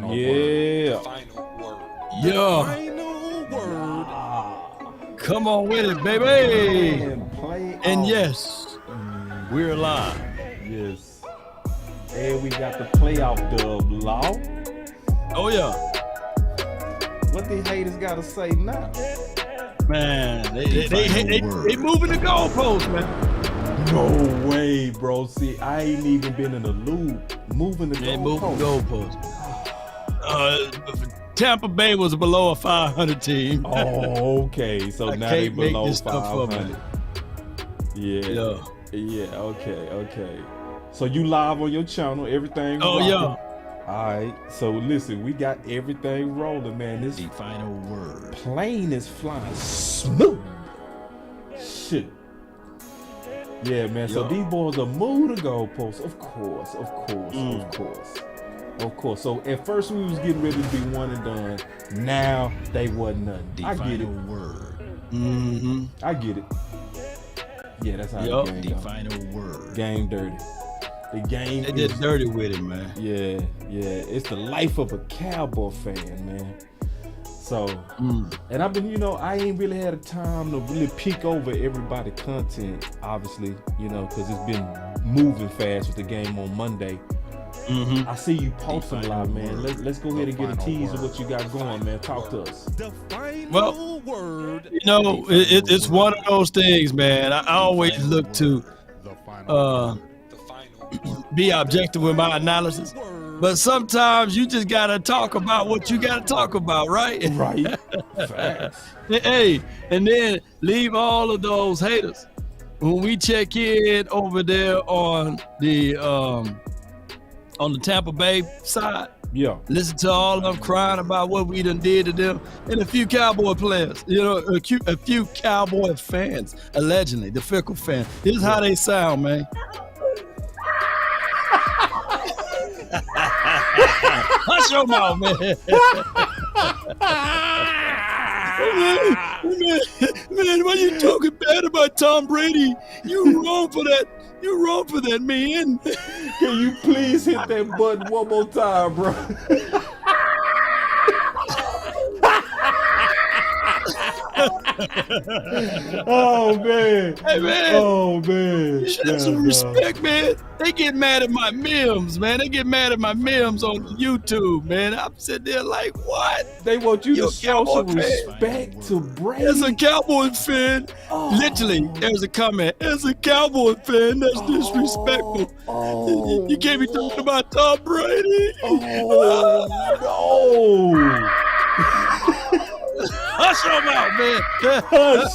Yeah. Yeah. Come on with it, baby. And yes, we're live. Yes. And we got the playoff dub, Law. Oh, yeah. What the haters got to say now? Man, they moving the goalposts, man. No way, bro. See, I ain't even been in the loop. Moving the goalposts. Tampa Bay was below a 500 team. Oh, okay. So now they below 500. Yeah. Okay. So you live on your channel, everything. Oh, rocking. yeah. All right. So listen, we got everything rolling, man. This the final word. Plane is flying smooth. Shit. Yeah, man. So these boys are moving the goalposts. Of course. So at first we was getting ready to be one and done. Now they wasn't nothing. I get it. Word. I get it. Yeah, that's how the final word. Game dirty. The game. They did dirty with it, man. Yeah. It's the life of a Cowboy fan, man. So, and I've been, I ain't really had a time to really peek over everybody's content, obviously, because it's been moving fast with the game on Monday. I see you posting a lot, man. Let's go ahead and get a tease of what you got going, man. Talk to us. Well, it's one of those things, man. I always look to be objective with my analysis. But sometimes you just gotta talk about what you gotta talk about, right? Right. Facts. Hey, and then leave all of those haters. When we check in over there on the Tampa Bay side, listen to all of them crying about what we done did to them, and a few Cowboy players, a few Cowboy fans, allegedly, the fickle fan. This is how they sound, man. Hush your mouth, man. man, why you talking bad about Tom Brady? You wrong for that. You wrong for that, man. Can you please hit that button one more time, bro? Oh man. Hey man. Oh man. You should have some respect, man. They get mad at my memes, man. They get mad at my memes on YouTube, man. I'm sitting there like, what? They want you to show some respect to Brady. As a Cowboy fan, literally, there's a comment. As a Cowboy fan, that's disrespectful. You can't be talking about Tom Brady. Oh no. Hush your mouth, man. Hush.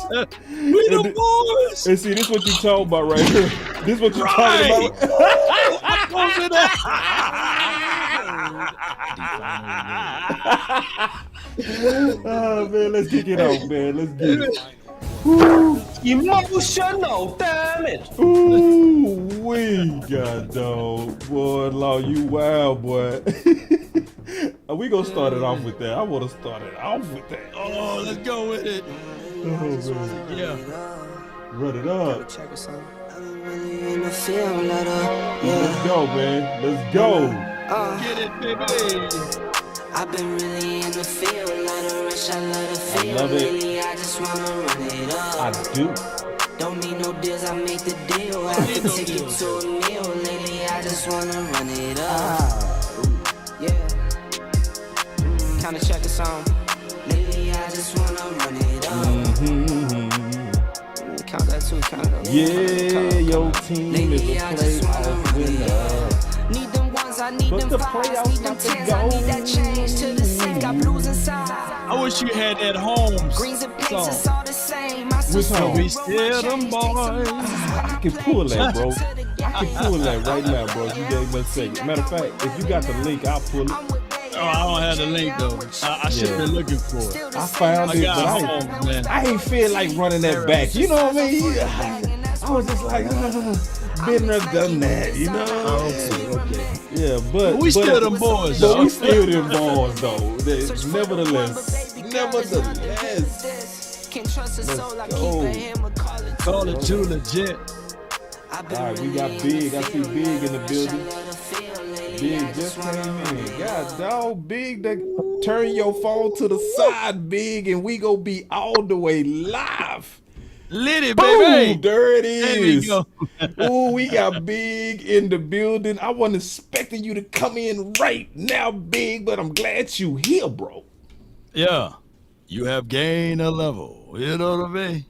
We the boys. And see, this is what you talking about right here. This is what you talking about. Oh man, let's kick it off, man. Let's get it. Emotional damage. Ooh, we got dog. Boy, Law, you wild, boy. We gonna start it off with that. I want to start it off with that. Oh, let's go with it. Oh, man. Yeah. Run it up. Let's go, man. Let's go. Get it, baby. I've been really in the field, lot of rush, I love the feel. Love it. Really, I just wanna run it up. I do. Don't need no deals, I make the deal. I can take you to a meal. Lately, I just wanna run it up. Yeah. Kinda check the song. Lately, I just wanna run it up. Count that too, count it up. Yeah, your team is a playoff winner. Need them ones, I need them fives, need them tens, I need that change to the same. Got blues inside. I wish you had that Holmes Greens and pinks, song. it's all the same. Which song? We still them boys. I can pull that, bro. I can pull that right now, bro. You gave me a second. Matter of fact, if you got the link, I'll pull it. Oh, I don't have the link though. I should have been looking for it. I found it, but man. I ain't feel like running that back. You know what I mean? I was just like, been there, done that, Okay. Yeah, but we still them boys, but though. we still them boys, though. Nevertheless. Let's go. Call it too legit. All right, we got Big. I see Big in the building. Big just came in. God dog, Big, turn your phone to the side, Big, and we gonna be all the way live. Liddy, Boom, baby. there it There we is. go. Ooh, we got Big in the building. I wasn't expecting you to come in right now, Big, but I'm glad you here, bro. Yeah. You have gained a level. You know what I mean?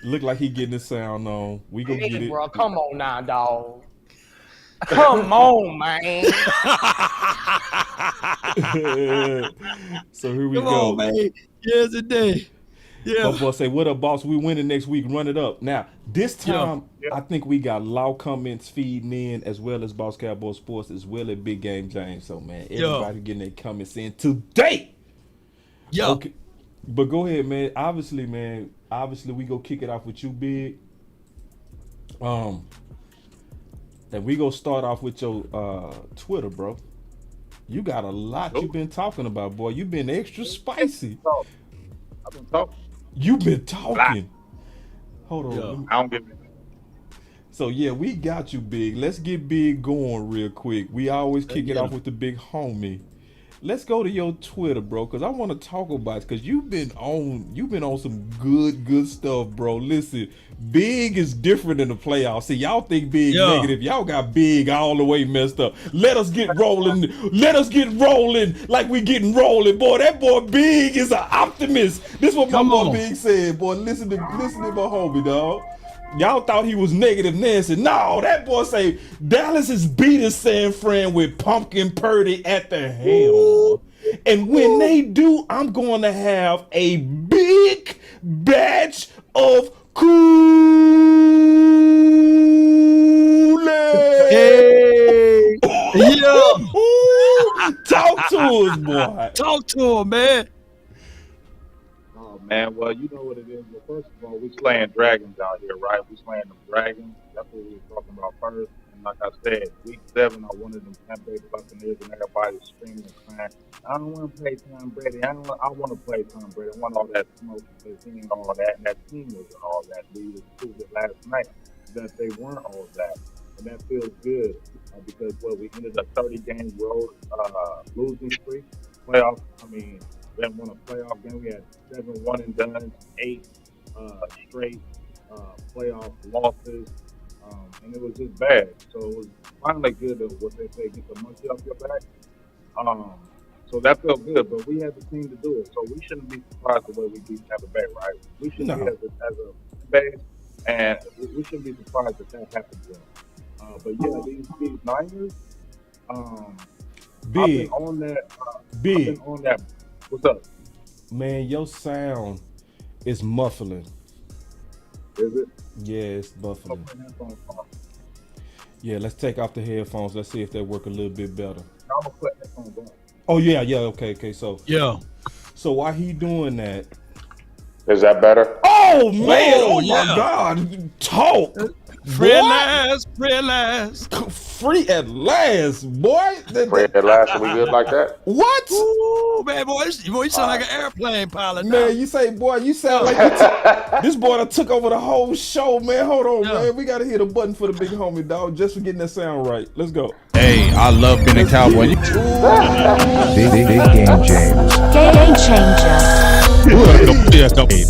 Look like he getting the sound on. We gonna get it. Bro, come on now, dog. Come on, man. So here we Come go. on, man. Yes, indeed. Yeah. My boy say, what up, boss? We winning next week. Run it up. Now, this time, I think we got loud comments feeding in as well as Boss Cowboy Sports as well as Big Game James. So, man, everybody getting their comments in today. Yeah. Okay. But go ahead, man. Obviously, we go kick it off with you, Big. And we go start off with your Twitter, bro. You got a lot you've been talking about, boy. You've been extra spicy. I've been talking. You've been talking. Hold on. Yeah. I don't get it. So yeah, we got you, Big. Let's get Big going real quick. We always kick it off with the big homie. Let's go to your Twitter, bro, because I want to talk about it, because you've been on some good stuff, bro. Listen, Big is different in the playoffs. See, y'all think Big negative. Y'all got Big all the way messed up. Let us get rolling. Let us get rolling like we getting rolling, boy. That boy Big is an optimist. This is what my boy Big said, boy. Listen to my homie, dog. Y'all thought he was negative Nancy. No, that boy say Dallas is beating San Fran with Pumpkin Purdy at the helm. And when they do, I'm going to have a big batch of Kool-Aid. Hey. Yeah. Talk to us, boy. Talk to him, man. Man, well, you know what it is. Well, first of all, we slaying dragons out here, right? We slaying them dragons. That's what we were talking about first. And like I said, week 7, I wanted them Tampa Bay Buccaneers, and everybody's screaming and crying. I don't want to play Tom Brady. I want to play Tom Brady. I want all that smoke, because he ain't all that. And that team was all that. We proved it last night that they weren't all that. And that feels good because, well, we ended a 30-game road losing streak. Playoff, we hadn't won a playoff game. We had 7 one-and-dones, 8 straight playoff losses, and it was just bad. So it was finally good to, what they say, get the monkey off your back. So that felt good, but we had the team to do it. So we shouldn't be surprised the way we beat Tampa Bay, right? We should be as a base, and we shouldn't be surprised that happened to them. But yeah, these Niners, Big. I've been on that. What's up? Man, your sound is muffling. Is it? Yeah, it's muffling. Yeah, let's take off the headphones. Let's see if they work a little bit better. I'm gonna put headphones on. Oh yeah, okay. So while he doing that, is that better? Oh man! Oh my God! Talk. Free at last. Free at last, boy. Free at last. Are we good like that? What? Ooh, man, boy, you sound like an airplane pilot. Man, you sound like this boy that took over the whole show, man. Hold on, man. We gotta hit a button for the big homie, dog, just for getting that sound right. Let's go. Hey, I love being a cowboy. Big game James. Game changer.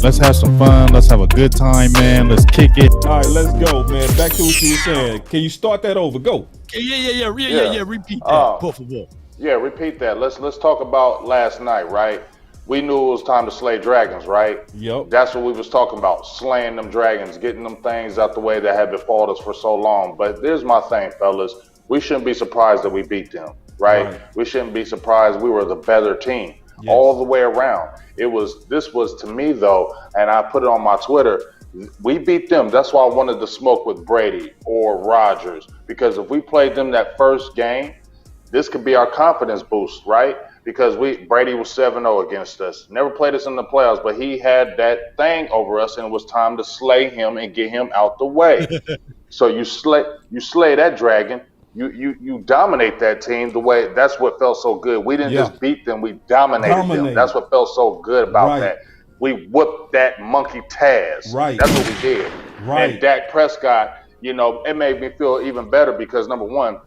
Let's have some fun. Let's have a good time, man. Let's kick it. All right, let's go, man. Back to what you were saying. Can you start that over? Go. Yeah. Repeat that, por favor. Yeah, repeat that. Let's talk about last night, right? We knew it was time to slay dragons, right? Yep. That's what we was talking about, slaying them dragons, getting them things out the way that had befallen us for so long. But there's my thing, fellas. We shouldn't be surprised that we beat them, right? We shouldn't be surprised we were the better team. Yes. All the way around. This was to me though, and I put it on my Twitter, we beat them. That's why I wanted to smoke with Brady or Rodgers, because if we played them that first game, this could be our confidence boost, right? Because Brady was 7-0 against us. Never played us in the playoffs, but he had that thing over us, and it was time to slay him and get him out the way. So you slay that dragon. You dominate that team the way. That's what felt so good. We didn't just beat them; we dominated them. That's what felt so good about that. We whooped that monkey Taz. Right. That's what we did. Right. And Dak Prescott, it made me feel even better because number one,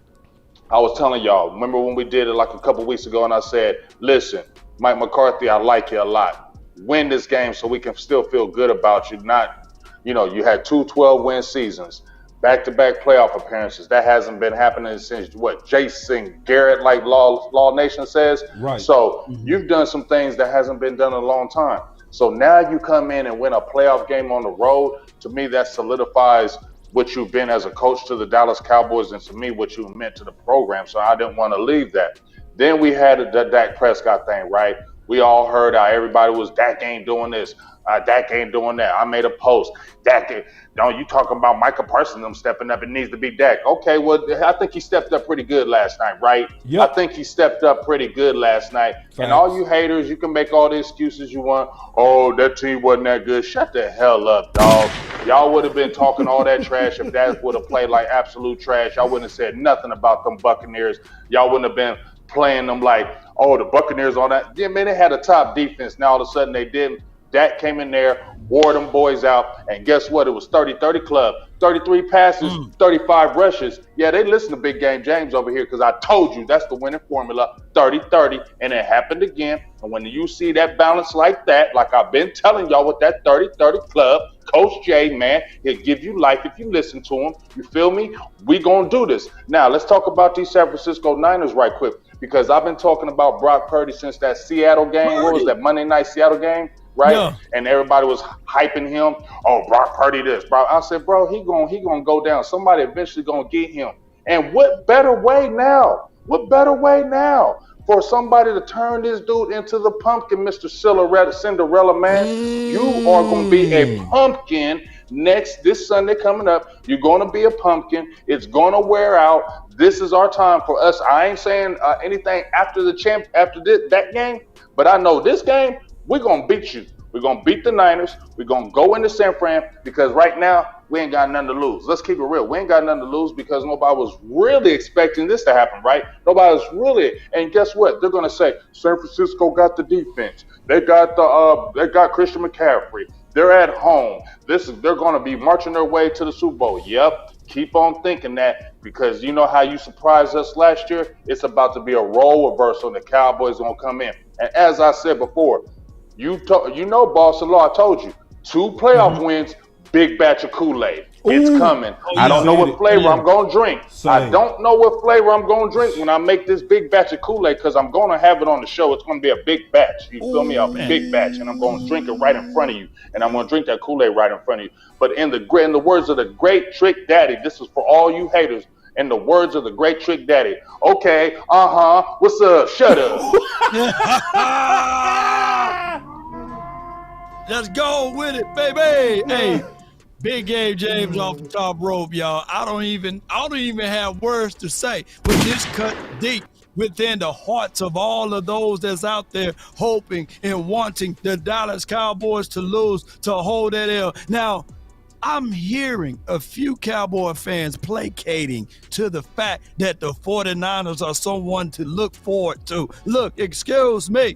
I was telling y'all, remember when we did it like a couple weeks ago and I said, listen, Mike McCarthy, I like you a lot. Win this game so we can still feel good about you. Not, you had 2 12-win seasons, back-to-back playoff appearances. That hasn't been happening since, Jason Garrett, like Law Nation says? Right. So you've done some things that hasn't been done in a long time. So now you come in and win a playoff game on the road. To me, that solidifies what you've been as a coach to the Dallas Cowboys, and to me, what you meant to the program. So I didn't want to leave that. Then we had the Dak Prescott thing, right? We all heard how everybody was, Dak ain't doing this, Dak ain't doing that. I made a post. Dak, you talking about Micah Parsons them stepping up? It needs to be Dak. Okay, well, I think he stepped up pretty good last night, right? Yep. I think he stepped up pretty good last night. Thanks. And all you haters, you can make all the excuses you want. Oh, that team wasn't that good. Shut the hell up, dog. Y'all would have been talking all that trash if Dak would have played like absolute trash. Y'all wouldn't have said nothing about them Buccaneers. Y'all wouldn't have been playing them like, oh, the Buccaneers on that. Yeah, man, they had a top defense. Now all of a sudden they didn't. Dak came in there, wore them boys out, and guess what? It was 30-30 club, 33 passes, 35 rushes. Yeah, they listen to Big Game James over here because I told you that's the winning formula, 30-30, and it happened again. And when you see that balance like that, like I've been telling y'all with that 30-30 club, Coach J, man, he'll give you life if you listen to him. You feel me? We gonna do this. Now, let's talk about these San Francisco Niners right quick, because I've been talking about Brock Purdy since that Seattle game. What was that, Monday night Seattle game? Right? Yeah. And everybody was hyping him. Oh, Brock Purdy this. Bro, I said, bro, he gonna go down. Somebody eventually gonna get him. And what better way now? What better way now for somebody to turn this dude into the pumpkin, Mr. Cinderella, man? You are gonna be a pumpkin this Sunday coming up. You're gonna be a pumpkin. It's gonna wear out. This is our time for us. I ain't saying anything after that game, but I know this game, we're going to beat you. We're going to beat the Niners. We're going to go into San Fran because right now we ain't got nothing to lose. Let's keep it real. We ain't got nothing to lose because nobody was really expecting this to happen, right? Nobody was really. And guess what? They're going to say San Francisco got the defense. They got Christian McCaffrey. They're at home. They're going to be marching their way to the Super Bowl. Yep. Keep on thinking that because you know how you surprised us last year? It's about to be a role reversal and the Cowboys going to come in. And as I said before, Boss and Law, I told you, 2 playoff wins, big batch of Kool-Aid. It's coming. I don't know what flavor I'm going to drink. I don't know what flavor I'm going to drink when I make this big batch of Kool-Aid because I'm going to have it on the show. It's going to be a big batch. You feel me? A big batch. And I'm going to drink it right in front of you. And I'm going to drink that Kool-Aid right in front of you. But in the words of the great Trick Daddy, this is for all you haters. In the words of the great Trick Daddy. Okay, what's up? Shut up. Let's go with it, baby. Hey, Big Game James off the top rope, y'all. I don't even have words to say, but this cut deep within the hearts of all of those that's out there hoping and wanting the Dallas Cowboys to lose, to hold that L. Now, I'm hearing a few Cowboy fans placating to the fact that the 49ers are someone to look forward to. Look, excuse me.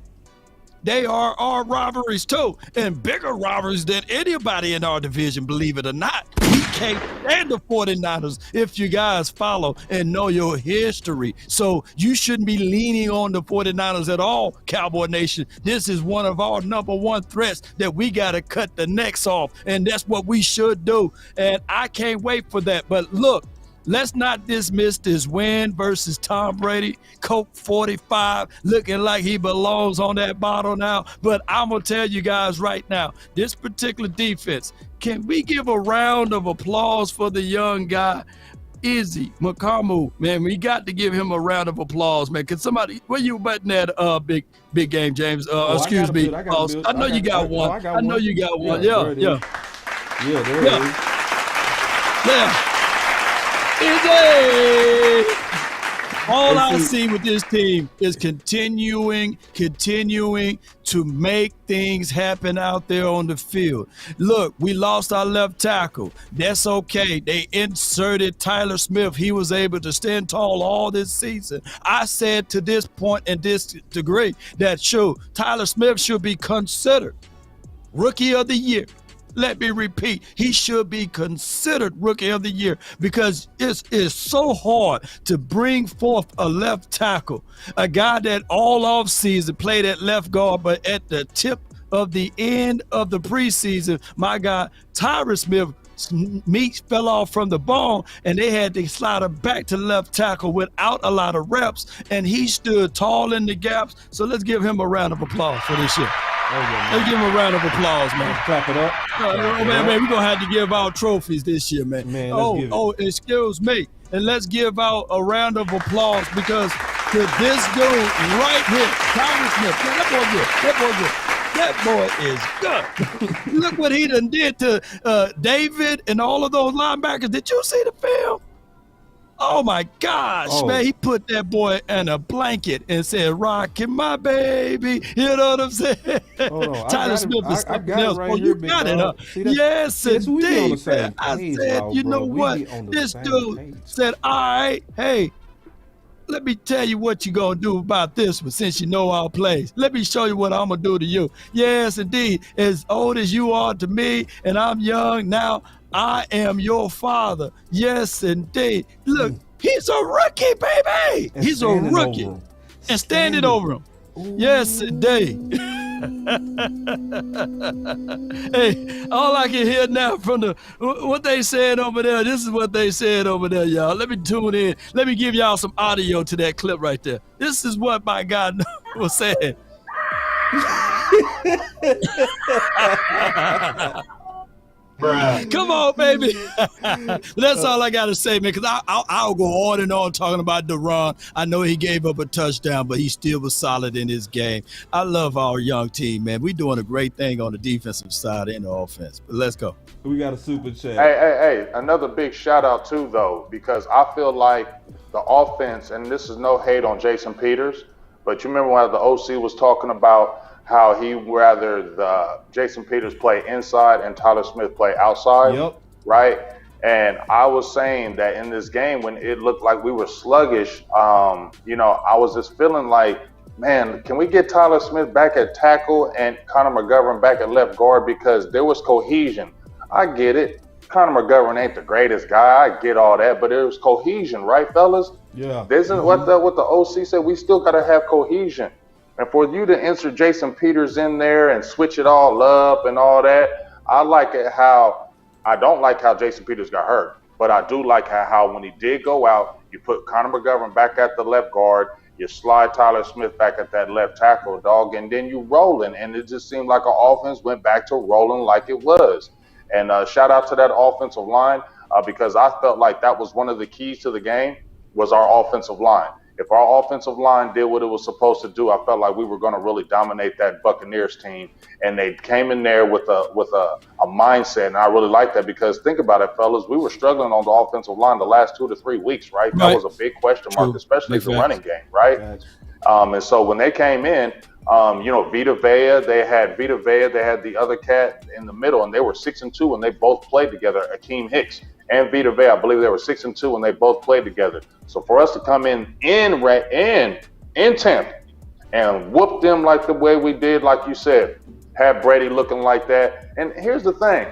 They are our rivalries too, and bigger rivalries than anybody in our division, believe it or not. We can't stand the 49ers if you guys follow and know your history. So you shouldn't be leaning on the 49ers at all, Cowboy Nation. This is one of our number one threats that we got to cut the necks off, and that's what we should do. And I can't wait for that. But look, let's not dismiss this win versus Tom Brady. Coke 45 looking like he belongs on that bottle now. But I'm going to tell you guys right now, this particular defense, can we give a round of applause for the young guy, Izzy McCarthy? Man, we got to give him a round of applause, man. Can somebody, where you betting that big game, James? Excuse me. I know you got one. I know you got one. Yeah. Yeah, there it is. Yeah. Easy. All I see with this team is continuing to make things happen out there on the field. Look, we lost our left tackle. That's okay. They inserted Tyler Smith. He was able to stand tall all this season. I said to this point and this degree that Tyler Smith should be considered Rookie of the Year. Let me repeat, he should be considered Rookie of the Year because it's so hard to bring forth a left tackle, a guy that all off season played at left guard, but at the tip of the end of the preseason, my guy Tyron Smith meat fell off from the bone, and they had to slide him back to left tackle without a lot of reps, and he stood tall in the gaps. So let's give him a round of applause for this year. Let's give him a round of applause, man. Clap it up. Man, we're going to have to give out trophies this year, man. Excuse me. And let's give out a round of applause because to this dude right here, Tyron Smith, man, that boy is good. Look what he done did to David and all of those linebackers. Did you see the film? Oh, my gosh, man. He put that boy in a blanket and said, rockin' my baby. You know what I'm saying? Tyler Smith is something else. Right here, you got it, huh? Yes, indeed. I said, you know what? This dude said, all right, hey, let me tell you what you're going to do about this one since you know our plays. Let me show you what I'm going to do to you. Yes, indeed. As old as you are to me and I'm young now, I am your father. Yes, indeed. Look, he's a rookie, baby. He's a rookie. And standing over him. Ooh. Yes, indeed. Hey, all I can hear now from what they said over there, this is what they said over there, y'all. Let me tune in. Let me give y'all some audio to that clip right there. This is what my guy was saying. Come on, baby. That's all I got to say, man, because I'll go on and on talking about Duron. I know he gave up a touchdown, but he still was solid in his game. I love our young team, man. We're doing a great thing on the defensive side and the offense. But let's go. We got a super chat. Hey, another big shout out too, though, because I feel like the offense, and this is no hate on Jason Peters, but you remember when the OC was talking about how he rather the Jason Peters play inside and Tyler Smith play outside, right? And I was saying that in this game when it looked like we were sluggish, I was just feeling like, man, can we get Tyler Smith back at tackle and Connor McGovern back at left guard because there was cohesion. I get it. Connor McGovern ain't the greatest guy. I get all that, but there was cohesion, right, fellas? Yeah. This is what the OC said. We still got to have cohesion. And for you to insert Jason Peters in there and switch it all up and all that, I don't like how Jason Peters got hurt, but I do like how when he did go out, you put Connor McGovern back at the left guard, you slide Tyler Smith back at that left tackle, dog, and then you rolling. And it just seemed like our offense went back to rolling like it was. And shout out to that offensive line because I felt like that was one of the keys to the game was our offensive line. If our offensive line did what it was supposed to do, I felt like we were going to really dominate that Buccaneers team. And they came in there with a mindset, and I really like that because think about it, fellas, we were struggling on the offensive line the last 2 to 3 weeks, right? That was a big question mark, especially the running game, right? And so when they came in, Vita Vea, they had the other cat in the middle, and they were 6-2 when they both played together, Akeem Hicks. And Vita Vea, I believe they were 6-2 when they both played together. So for us to come in Tampa and whoop them like the way we did, like you said, have Brady looking like that. And here's the thing.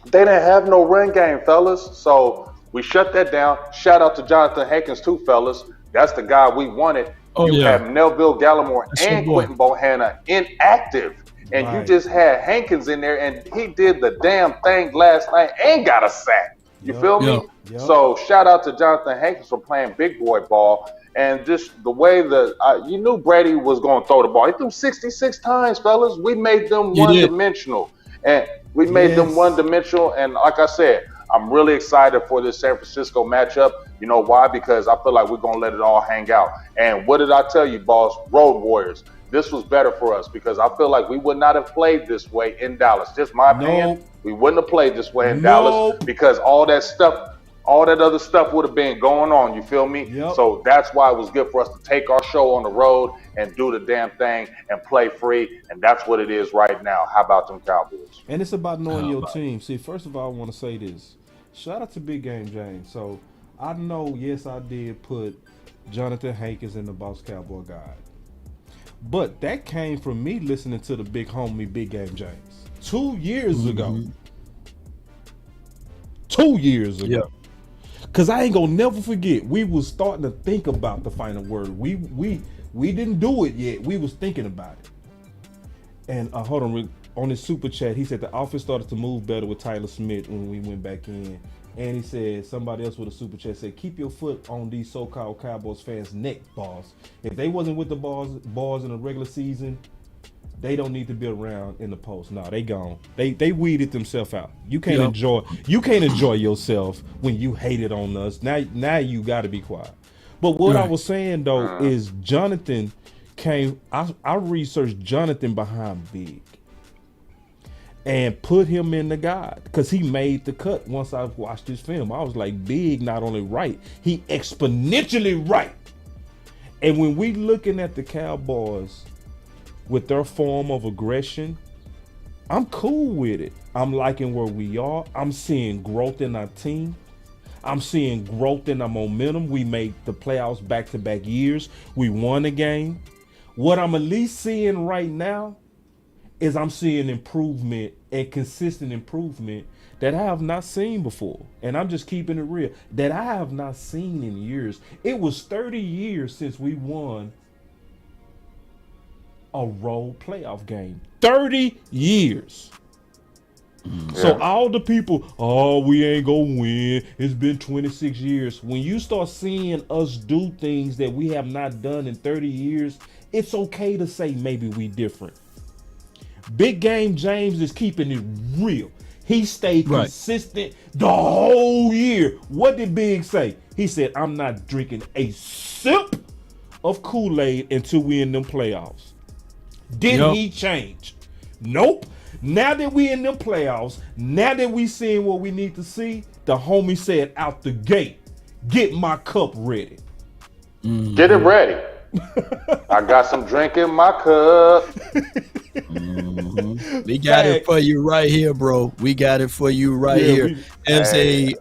They didn't have no run game, fellas. So we shut that down. Shout out to Jonathan Hankins too, fellas. That's the guy we wanted. You have Melville Gallimore and Quentin Bohanna inactive. And you just had Hankins in there, and he did the damn thing last night and got a sack. You feel me? So shout out to Jonathan Hankins for playing big boy ball. And just the way you knew Brady was going to throw the ball. He threw 66 times, fellas. We made them one-dimensional. And we made them one-dimensional. And like I said, I'm really excited for this San Francisco matchup. You know why? Because I feel like we're going to let it all hang out. And what did I tell you, boss? Road Warriors. This was better for us because I feel like we would not have played this way in Dallas. Just my opinion. We wouldn't have played this way in Dallas because all that other stuff would have been going on. You feel me? So that's why it was good for us to take our show on the road and do the damn thing and play free. And that's what it is right now. How about them Cowboys? And it's about knowing your team. See, first of all, I want to say this. Shout out to Big Game James. So I know, yes, I did put Jonathan Hankins in the Boss Cowboy Guide. But that came from me listening to the big homie, Big Game James. 2 years ago. 2 years ago. Yeah. Cause I ain't gonna never forget. We was starting to think about the final word. We didn't do it yet. We was thinking about it. And hold on his super chat, he said the offense started to move better with Tyler Smith when we went back in. And he said somebody else with a super chat said, keep your foot on these so-called Cowboys fans' neck, boss. If they wasn't with the balls in the regular season, they don't need to be around in the post. No, they gone. They weeded themselves out. You can't enjoy yourself when you hated on us. Now you got to be quiet. But what I was saying though is Jonathan came. I researched Jonathan behind Big and put him in the guide because he made the cut. Once I watched this film, I was like, Big not only right, he exponentially right. And when we looking at the Cowboys with their form of aggression, I'm cool with it. I'm liking where we are. I'm seeing growth in our team. I'm seeing growth in our momentum. We made the playoffs back-to-back years. We won a game. What I'm at least seeing right now is I'm seeing improvement and consistent improvement that I have not seen before. And I'm just keeping it real, that I have not seen in years. It was 30 years since we won a road playoff game. 30 years. So all the people, we ain't gonna win. It's been 26 years. When you start seeing us do things that we have not done in 30 years, it's okay to say maybe we different. Big Game James is keeping it real. He stayed consistent the whole year. What did Big say? He said, I'm not drinking a sip of Kool-Aid until we in them playoffs. Did he change? Nope. Now that we in them playoffs, now that we seeing what we need to see, the homie said out the gate, get my cup ready. Get it ready. I got some drink in my cup. We got it for you right here, bro. We got it for you right here. As a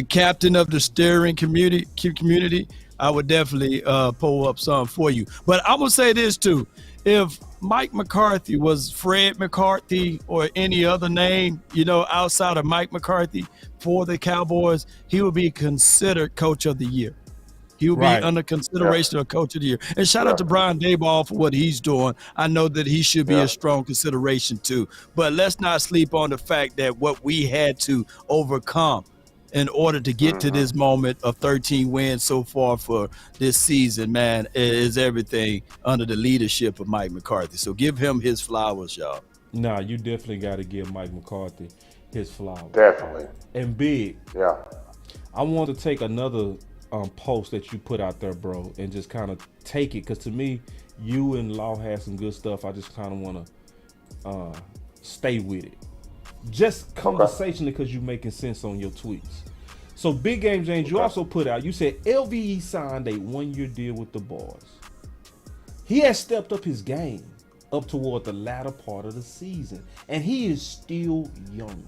captain of the steering community, I would definitely pull up some for you. But I'm gonna say this too: if Mike McCarthy was Fred McCarthy or any other name, outside of Mike McCarthy for the Cowboys, he would be considered Coach of the Year. He will be under consideration of Coach of the Year. And shout out to Brian Daboll for what he's doing. I know that he should be a strong consideration too. But let's not sleep on the fact that what we had to overcome in order to get to this moment of 13 wins so far for this season, man, is everything under the leadership of Mike McCarthy. So give him his flowers, y'all. Nah, you definitely got to give Mike McCarthy his flowers. Definitely. And Big. Yeah. I want to take another post that you put out there, bro, and just kind of take it, because to me, you and Law had some good stuff. I just kind of want to stay with it. Just conversationally, because you're making sense on your tweets. So Big Game James, you also put out, you said LVE signed a 1-year deal with the Boys. He has stepped up his game up toward the latter part of the season, and he is still young.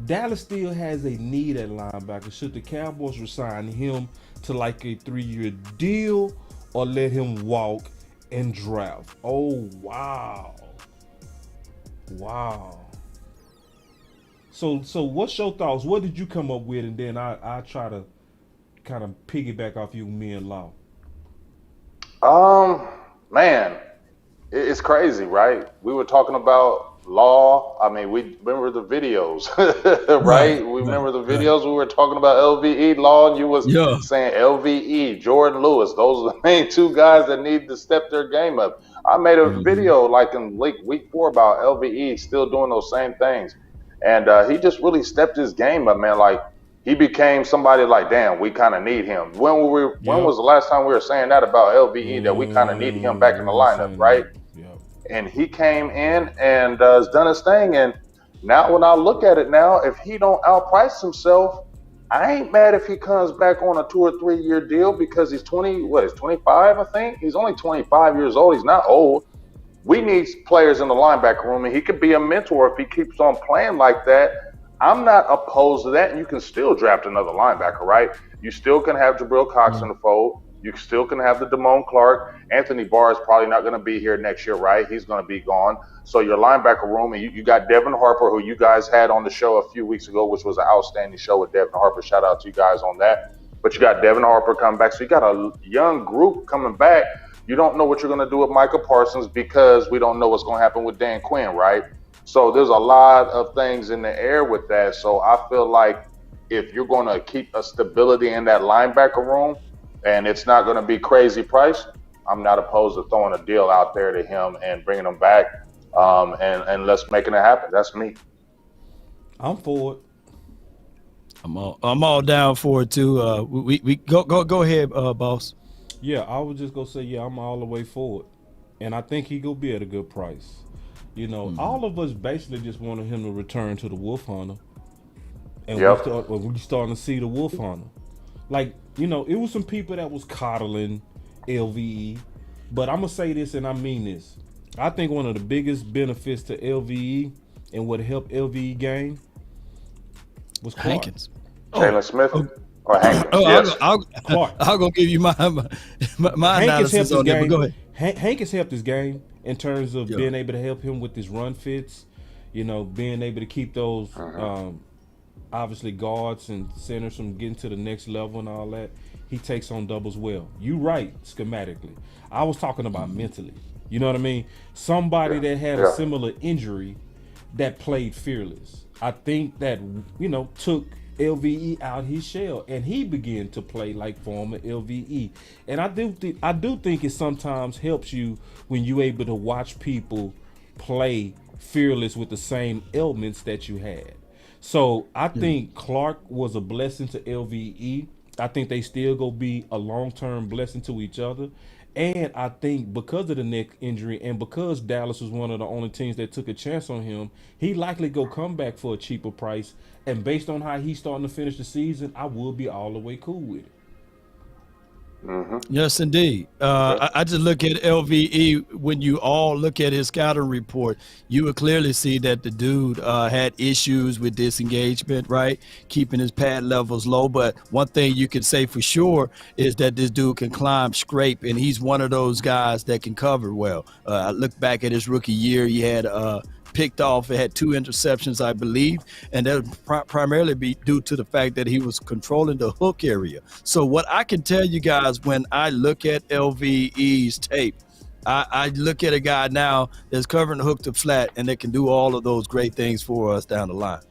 Dallas still has a need at linebacker. Should the Cowboys resign him to like a 3-year deal or let him walk and draft? Oh, wow. Wow. So what's your thoughts? What did you come up with? And then I try to kind of piggyback off you, me and Law. Man, it's crazy, right? We were talking about Law. I mean, we remember the videos, right? We remember the videos. We were talking about LVE, Law, and you was saying LVE, Jordan Lewis. Those are the main two guys that need to step their game up. I made a video like in week 4 about LVE still doing those same things. And he just really stepped his game up, man. Like, he became somebody like, damn, we kind of need him. When was the last time we were saying that about LVE, that we kind of needed him back in the lineup, right? And he came in and has done his thing. And now when I look at it now, if he don't outprice himself, I ain't mad if he comes back on a 2 or 3 year deal, because he's 25, I think? He's only 25 years old. He's not old. We need players in the linebacker room, and he could be a mentor if he keeps on playing like that. I'm not opposed to that, and you can still draft another linebacker, right? You still can have Jabril Cox in the fold. You still can have the Damone Clark. Anthony Barr is probably not going to be here next year, right? He's going to be gone. So your linebacker room, and you got Devin Harper, who you guys had on the show a few weeks ago, which was an outstanding show with Devin Harper. Shout out to you guys on that. But you got Devin Harper coming back. So you got a young group coming back. You don't know what you're going to do with Micah Parsons because we don't know what's going to happen with Dan Quinn, right? So there's a lot of things in the air with that. So I feel like if you're going to keep a stability in that linebacker room and it's not going to be crazy price, I'm not opposed to throwing a deal out there to him and bringing him back and let's making it happen. That's me. I'm for it. I'm all down for it too. We go ahead, boss. Yeah, I was just gonna say, yeah, I'm all the way for it, and I think he gonna be at a good price. You know, all of us basically just wanted him to return to the Wolf Hunter, and we starting to see the Wolf Hunter. Like, you know, it was some people that was coddling LVE, but I'm gonna say this, and I mean this. I think one of the biggest benefits to LVE and what helped LVE gain was Clark. Hankins. Jalen Smith or Hankins? Yes. I'll go give you my analysis on that, but go ahead. Hankins helped his game in terms of being able to help him with his run fits, you know, being able to keep those obviously guards and centers from getting to the next level and all that. He takes on doubles well. You right, schematically. I was talking about mentally. You know what I mean? Somebody that had a similar injury that played fearless. I think that, you know, took LVE out his shell and he began to play like former LVE. And I do think it sometimes helps you when you're able to watch people play fearless with the same elements that you had. So I think Clark was a blessing to LVE. I think they still go be a long-term blessing to each other. And I think because of the neck injury and because Dallas was one of the only teams that took a chance on him, he likely go come back for a cheaper price. And based on how he's starting to finish the season, I will be all the way cool with it. Yes, indeed. I just look at LVE. When you all look at his scouting report, you would clearly see that the dude had issues with disengagement, right? Keeping his pad levels low. But one thing you can say for sure is that this dude can climb, scrape, and he's one of those guys that can cover well. I look back at his rookie year. He had picked off. It had 2 interceptions, I believe, and that would primarily be due to the fact that he was controlling the hook area. So what I can tell you guys when I look at LVE's tape, I look at a guy now that's covering the hook to flat and that can do all of those great things for us down the line.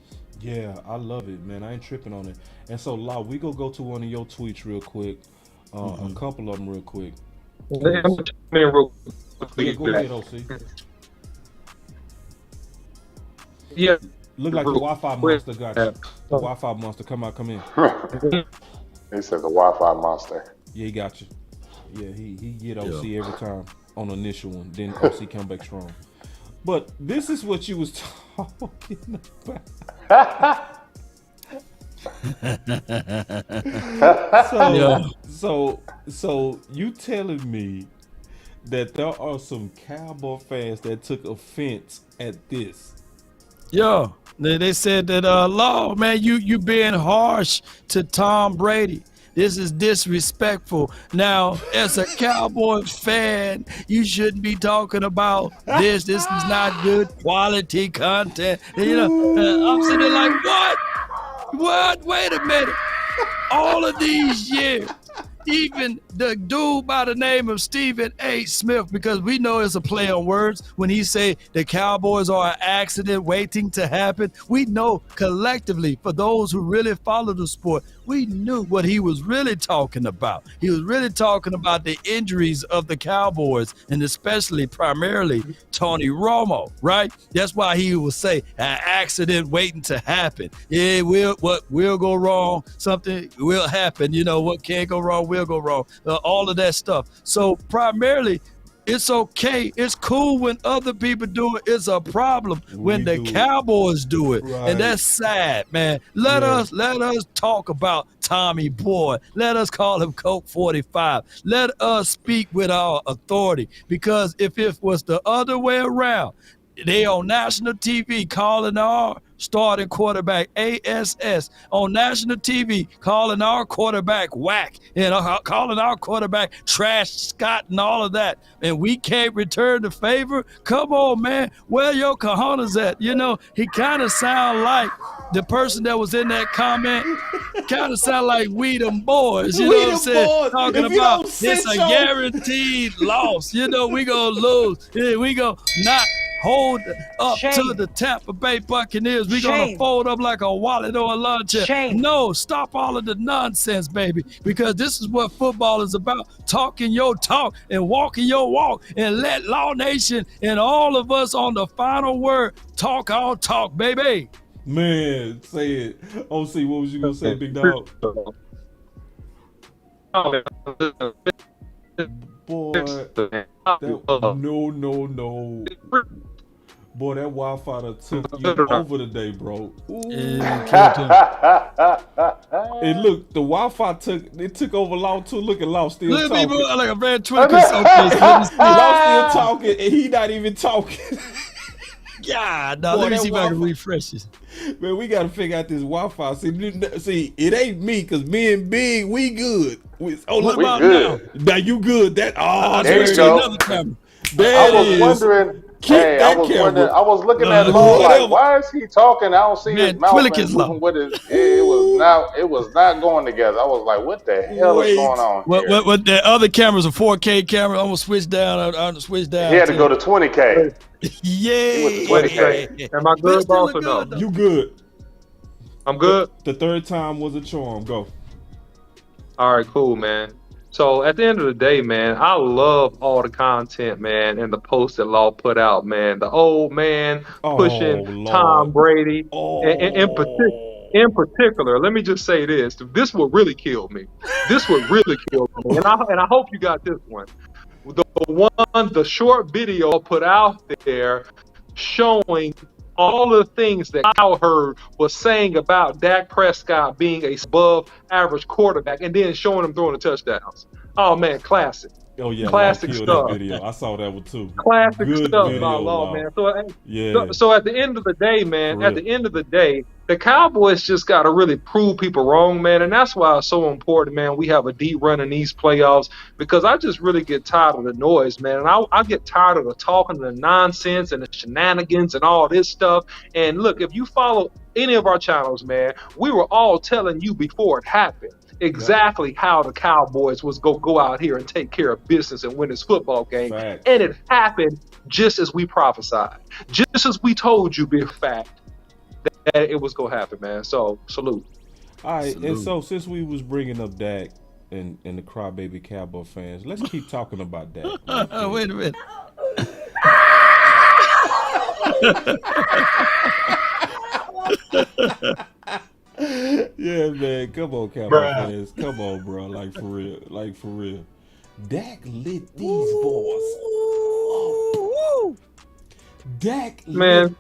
Yeah, I love it, man. I ain't tripping on it. And so, Lau, we go to one of your tweets real quick, a couple of them real quick. Yeah, go ahead, OC. Yeah. Look like the Wi-Fi monster got you. The Wi-Fi monster, come in. He said the Wi-Fi monster. Yeah, he got you. Yeah, he get OC every time on the initial one. Then OC come back strong. But this is what you was talking about. So you telling me that there are some Cowboy fans that took offense at this? Yo, they said that, Law, man, you being harsh to Tom Brady. This is disrespectful. Now, as a Cowboys fan, you shouldn't be talking about this. This is not good quality content. And, you know, I'm sitting there like, what? What? Wait a minute. All of these years, even the dude by the name of Stephen A. Smith, because we know it's a play on words when he say the Cowboys are an accident waiting to happen. We know collectively, for those who really follow the sport, we knew what he was really talking about. He was really talking about the injuries of the Cowboys, and especially primarily Tony Romo, right? That's why he would say an accident waiting to happen. Yeah, what will go wrong, something will happen. You know, what can't go wrong will go wrong. All of that stuff. So primarily, it's okay. It's cool when other people do it. It's a problem when the Cowboys do it. Right. And that's sad, man. Let us talk about Tommy Boy. Let us call him Coke 45. Let us speak with our authority. Because if it was the other way around, they on national TV calling our starting quarterback, ASS, on national TV, calling our quarterback whack and calling our quarterback trash Scott and all of that. And we can't return the favor? Come on, man. Where your cojones at? You know, he kind of sound like the person that was in that comment, kind of sound like we them boys. You know what I'm saying? Talking about it's a guaranteed loss. You know, we going to lose. Yeah, we going to not hold up to the Tampa Bay Buccaneers. We're going to fold up like a wallet or a lunch. No, stop all of the nonsense, baby, because this is what football is about. Talking your talk and walking your walk, and let Law Nation and all of us on the final word talk our talk, baby. Man, say it. OC, what was you going to say, big dog? Boy, no. Boy, that Wi-Fi that took you over today, bro. And look, the Wi-Fi took over Law too. Look at Law still talking. Like a red Twitter. Law still talking, and he not even talking. Yeah, no, let me see if I can refresh this. Man, we got to figure out this Wi-Fi. See, it ain't me, because me and Big, we good. What about good. Now you good. There you go. Another camera. I was wondering. I was looking at Law like, why is he talking? I don't see his mouth moving with it. It was not going together. I was like, what the hell is going on here? What the other camera's a 4K camera. I'm gonna switch down. I'm switch down. He had to go to 20K. Yeah. 20K. Am I good, boss, or no? You good. I'm good. The third time was a charm. Go. All right, cool, man. So at the end of the day, man, I love all the content, man, and the posts that Law put out, man. The old man pushing Tom Brady. In particular, let me just say this. This would really kill me. And I hope you got this one. The short video put out there showing all the things that I heard was saying about Dak Prescott being a above average quarterback, and then showing him throwing the touchdowns. Oh man, classic. Oh yeah, classic stuff. That video. I saw that one too. Classic good stuff by Law, man. So at the end of the day, man, the Cowboys just got to really prove people wrong, man, and that's why it's so important, man. We have a deep run in these playoffs, because I just really get tired of the noise, man, and I get tired of the talking, the nonsense, and the shenanigans and all this stuff. And look, if you follow any of our channels, man, we were all telling you before it happened exactly how the Cowboys was go out here and take care of business and win this football game. Fact. And it happened just as we prophesied, just as we told you, big fact, that it was going to happen, man. So, salute. All right, and so since we was bringing up Dak and the crybaby Cowboy fans, let's keep talking about Dak. Wait a minute. Yeah, man. Come on, Cowboy fans. Come on, bro. Like for real. Dak lit these boys. Dak lit.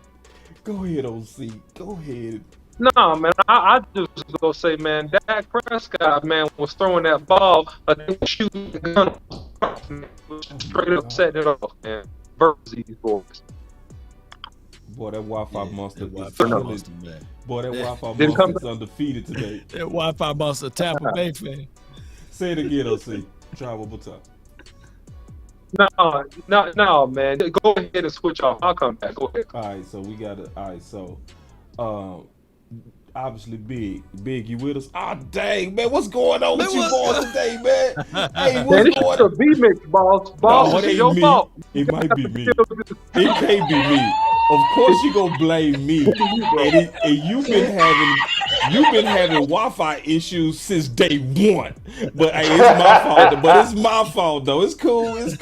Go ahead, OC. Go ahead. No, man. I just gonna say, man, Dak Prescott, man, was throwing that ball, shooting the gun, straight up setting it off, man. Versus these boys. Boy, that Wi-Fi monster. Boy, that Wi-Fi monster is undefeated today. That Wi-Fi monster, Tampa Bay fan. Say it again, OC. Try one more time. No, man. Go ahead and switch off. I'll come back. Go ahead. All right, so we got it. All right, so obviously Big, you with us? Ah, dang, man, what's going on with you boys today, man? Hey, what's going on? It's a B-mix, boss. Boss, it's your fault. It might be me. It can't be me. Of course you gonna blame me. And you've been having Wi-Fi issues since day one. But hey, it's my fault. But it's my fault though. It's cool. It's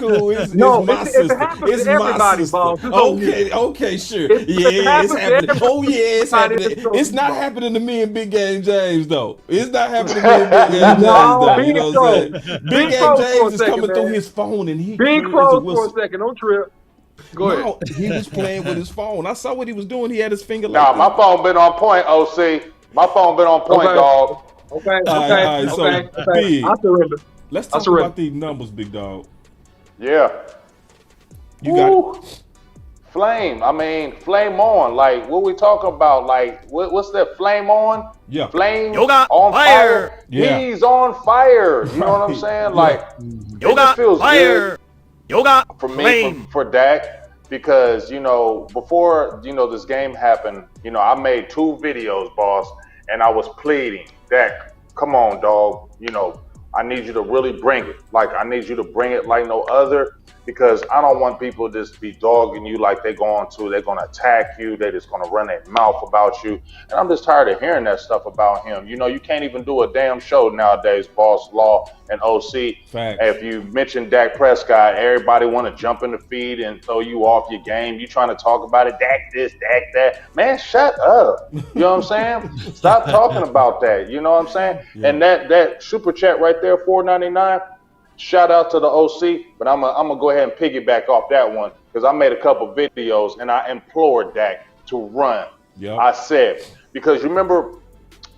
my sister. It's my sister. Okay, sure. Yeah, it's happening. Oh yeah, it's happening. It's not happening to me and Big Game James though. It's not happening to me and Big Game James though. You know what I'm saying? Big Game James is coming through his phone and he being close for a second. Don't trip. Go ahead. He was playing with his phone. I saw what he was doing. He had his finger like my phone been on point, OC. My phone been on point, dog. Okay. So, Big, I surrender. Let's talk about these numbers, big dog. Yeah. You got it. Flame. I mean, flame on. Like, what we talking about? Like, what's that? Flame on? Yeah. Flame Yoga on fire. Yeah. He's on fire. You know what I'm saying? Like, it just feels good for me, for Dak, because, you know, before, you know, this game happened, you know, I made 2 videos, boss, and I was pleading, Dak, come on, dog. You know, I need you to really bring it. Like, I need you to bring it like no other, because I don't want people just be dogging you like they're going to attack you. They're just going to run their mouth about you. And I'm just tired of hearing that stuff about him. You know, you can't even do a damn show nowadays, Boss, Law, and OC. Facts. If you mention Dak Prescott, everybody want to jump in the feed and throw you off your game. You trying to talk about it, Dak this, Dak that. Man, shut up. You know what I'm saying? Stop talking about that. You know what I'm saying? Yeah. And that super chat right there, $4.99. Shout out to the OC, but I'm gonna go ahead and piggyback off that one, because I made a couple videos and I implored Dak to run. Yep. I said, because you remember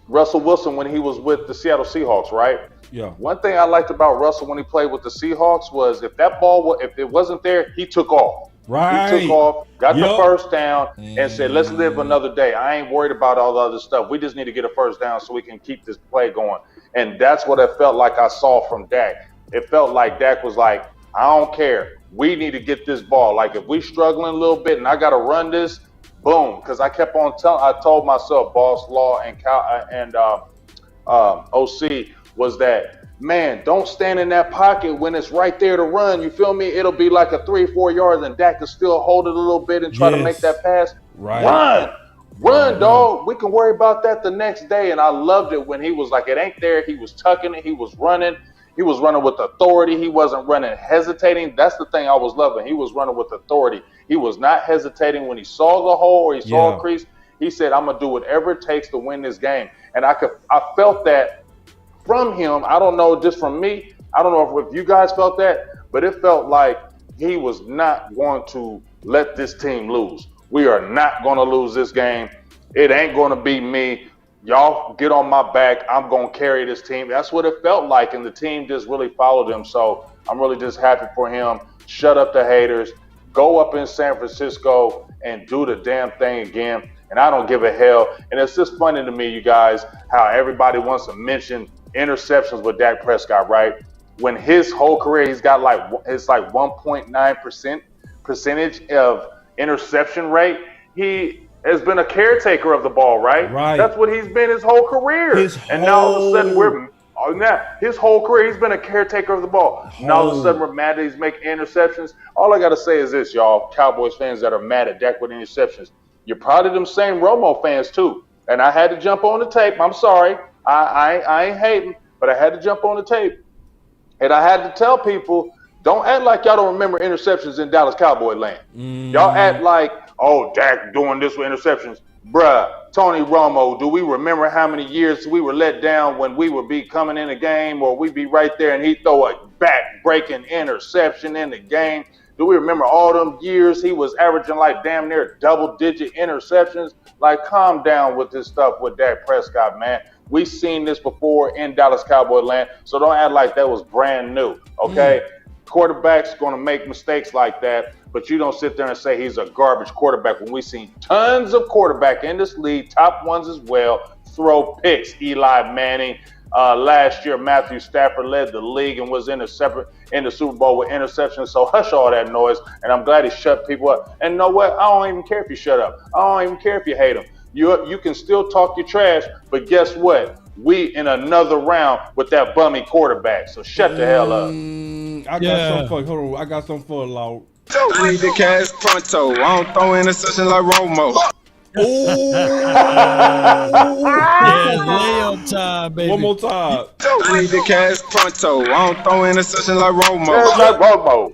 Russell Wilson when he was with the Seattle Seahawks, right? Yeah. One thing I liked about Russell when he played with the Seahawks was if that ball, if it wasn't there, he took off. Right. He took off, got the first down, and said, let's live another day. I ain't worried about all the other stuff. We just need to get a first down so we can keep this play going. And that's what it felt like I saw from Dak. It felt like Dak was like, I don't care. We need to get this ball. Like, if we struggling a little bit and I got to run this, boom. Because I kept on I told myself, Boss, Law, and OC, was that, man, don't stand in that pocket when it's right there to run. You feel me? It'll be like a 3-4 yards and Dak can still hold it a little bit and try to make that pass. Right. Run, dog. We can worry about that the next day. And I loved it when he was like, it ain't there. He was tucking it. He was running. He was running with authority. He wasn't running hesitating. That's the thing I was loving. He was running with authority. He was not hesitating when he saw the hole or he saw a crease. He said, I'm going to do whatever it takes to win this game. And I felt that from him. I don't know, just from me. I don't know if you guys felt that, but it felt like he was not going to let this team lose. We are not going to lose this game. It ain't going to be me. Y'all get on my back. I'm going to carry this team. That's what it felt like, and the team just really followed him. So I'm really just happy for him. Shut up the haters. Go up in San Francisco and do the damn thing again. And I don't give a hell. And it's just funny to me, you guys, how everybody wants to mention interceptions with Dak Prescott, right? When his whole career, he's got it's like 1.9% percentage of interception rate. He has been a caretaker of the ball, right? Right. That's what he's been his whole career. Now all of a sudden his whole career he's been a caretaker of the ball. Now all of a sudden we're mad that he's making interceptions. All I gotta say is this, y'all, Cowboys fans that are mad at Dak with interceptions. You're probably them same Romo fans too. And I had to jump on the tape. I'm sorry. I ain't hating, but I had to jump on the tape. And I had to tell people, don't act like y'all don't remember interceptions in Dallas Cowboy land. Y'all act like, oh, Dak doing this with interceptions. Bruh, Tony Romo, do we remember how many years we were let down when we would be coming in a game or we'd be right there and he'd throw a back-breaking interception in the game? Do we remember all them years he was averaging like damn near double-digit interceptions? Like, calm down with this stuff with Dak Prescott, man. We've seen this before in Dallas Cowboy land, so don't act like that was brand new, okay? Quarterback's going to make mistakes like that, but you don't sit there and say he's a garbage quarterback when we've seen tons of quarterback in this league, top ones as well, throw picks. Eli Manning, last year, Matthew Stafford led the league and was in the Super Bowl with interceptions, so hush all that noise, and I'm glad he shut people up. And you know what? I don't even care if you shut up. I don't even care if you hate him. You can still talk your trash, but guess what? We in another round with that bummy quarterback, so shut the hell up. I got something for Law. I need the cash pronto. I don't throw interception like Romo. Layup time, baby. One more time. I need the cash pronto. I don't throw interception like Romo. Like Romo.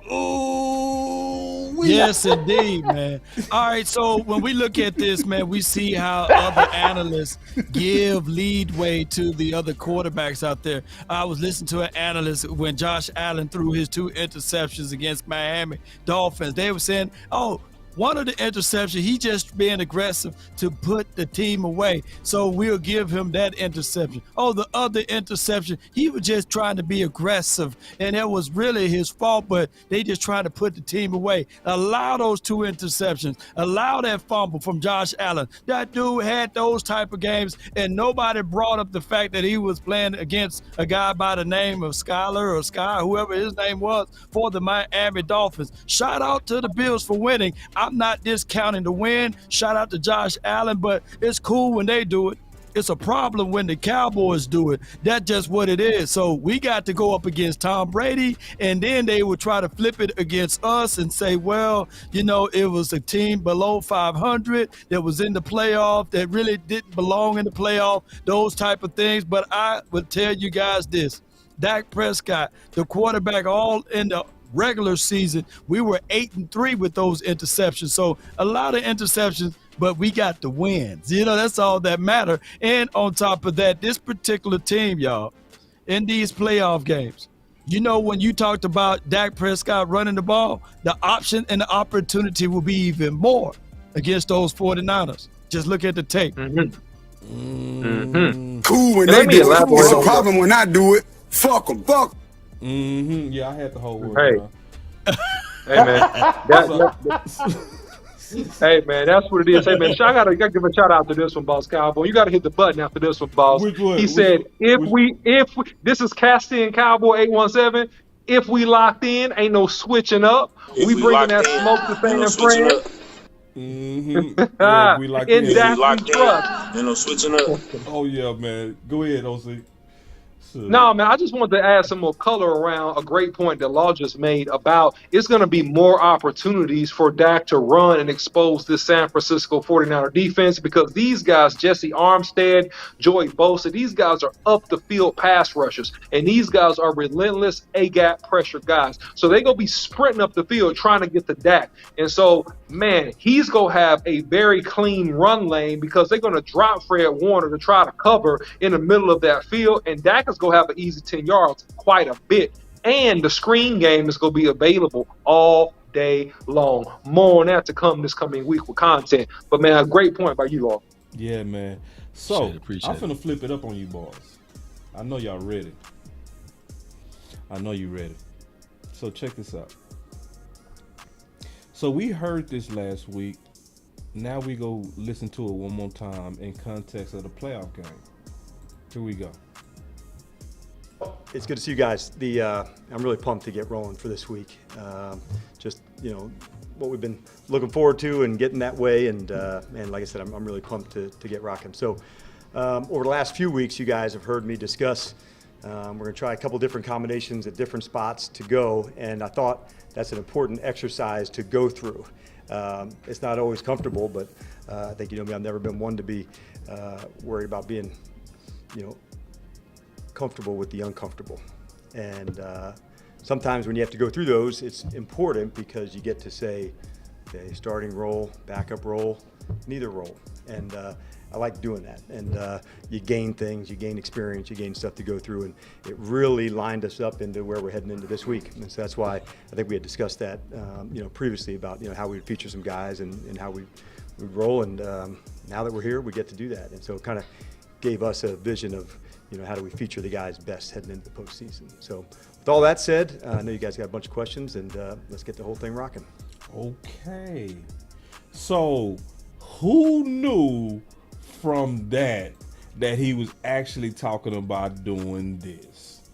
Yes, indeed, man. All right, so when we look at this, man, we see how other analysts give leadway to the other quarterbacks out there. I was listening to an analyst when Josh Allen threw his 2 interceptions against Miami Dolphins. They were saying, oh, One of the interceptions, he just being aggressive to put the team away. So we'll give him that interception. Oh, the other interception, he was just trying to be aggressive, and it was really his fault, but they just trying to put the team away. Allow those 2 interceptions. Allow that fumble from Josh Allen. That dude had those type of games, and nobody brought up the fact that he was playing against a guy by the name of Skyler or Sky, whoever his name was, for the Miami Dolphins. Shout out to the Bills for winning. I'm not discounting the win. Shout out to Josh Allen, but it's cool when they do it. It's a problem when the Cowboys do it. That's just what it is. So we got to go up against Tom Brady, and then they would try to flip it against us and say, well, you know, it was a team below 500 that was in the playoff that really didn't belong in the playoff, those type of things. But I would tell you guys this. Dak Prescott, the quarterback, all in the regular season, we were 8-3 with those interceptions. So a lot of interceptions, but we got the wins. You know, that's all that matter. And on top of that, this particular team, y'all, in these playoff games, you know, when you talked about Dak Prescott running the ball, the option and the opportunity will be even more against those 49ers. Just look at the tape. Cool when they do it. It's a problem when I do it. Fuck them. Fuck 'em. Yeah, I had the whole word. Hey, man. Hey, man, that's what it is. Hey, man, I gotta give a shout out to this one, Boss Cowboy. You gotta hit the button after this one, Boss. He said, if we, this is Casting Cowboy 817. If we locked in, ain't no switching up. We bringing that smoke to fan friends. Yeah, we locked in. In that we trust. Ain't no switching up. Oh yeah, man. Go ahead, OC. No, man, I just wanted to add some more color around a great point that Law just made about it's going to be more opportunities for Dak to run and expose this San Francisco 49er defense because these guys, Jesse Armstead, Joey Bosa, these guys are up the field pass rushers, and these guys are relentless A-gap pressure guys. So they're going to be sprinting up the field trying to get to Dak. And so, man, he's going to have a very clean run lane because they're going to drop Fred Warner to try to cover in the middle of that field, and Dak is going to have an easy 10 yards quite a bit. And the screen game is going to be available all day long. More on that to come this coming week with content. But, man, a great point by you all. Yeah, man. So, I'm finna flip it up on you boys. I know y'all ready. I know you ready. So, check this out. So, we heard this last week. Now we go listen to it one more time in context of the playoff game. Here we go. It's good to see you guys. I'm really pumped to get rolling for this week. Just, you know, what we've been looking forward to and getting that way. And like I said, I'm really pumped to get rocking. So over the last few weeks, you guys have heard me discuss, we're going to try a couple different combinations at different spots to go. And I thought that's an important exercise to go through. It's not always comfortable, but I think, you know me, I've never been one to be worried about being, you know, comfortable with the uncomfortable. And sometimes when you have to go through those, it's important because you get to say, okay, starting role, backup role, neither role. And I like doing that. And you gain things, you gain experience, you gain stuff to go through. And it really lined us up into where we're heading into this week. And so that's why I think we had discussed that, you know, previously about, you know, how we would feature some guys and how we'd roll. And now that we're here, we get to do that. And so it kind of gave us a vision of, you know, how do we feature the guys best heading into the postseason? So with all that said, I know you guys got a bunch of questions, and let's get the whole thing rocking. Okay. So who knew from that he was actually talking about doing this?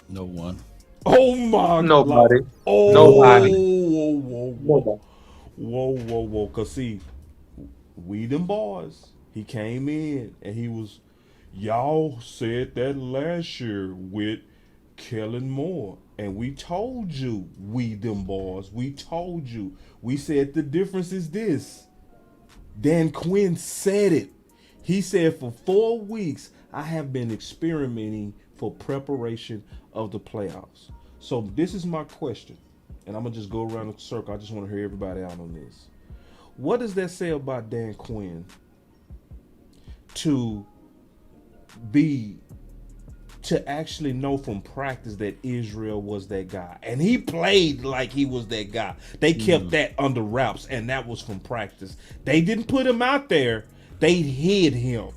No one. Oh my Nobody. God. Oh, Nobody. Whoa. Cause see, we them boys, he came in and he was, y'all said that last year with Kellen Moore. And we told you, we them boys, we told you. We said the difference is this. Dan Quinn said it. He said for 4 weeks, I have been experimenting for preparation of the playoffs. So this is my question. And I'm going to just go around the circle. I just want to hear everybody out on this. What does that say about Dan Quinn to be to actually know from practice that Israel was that guy. And he played like he was that guy. They kept that under wraps, and that was from practice. They didn't put him out there. They hid him.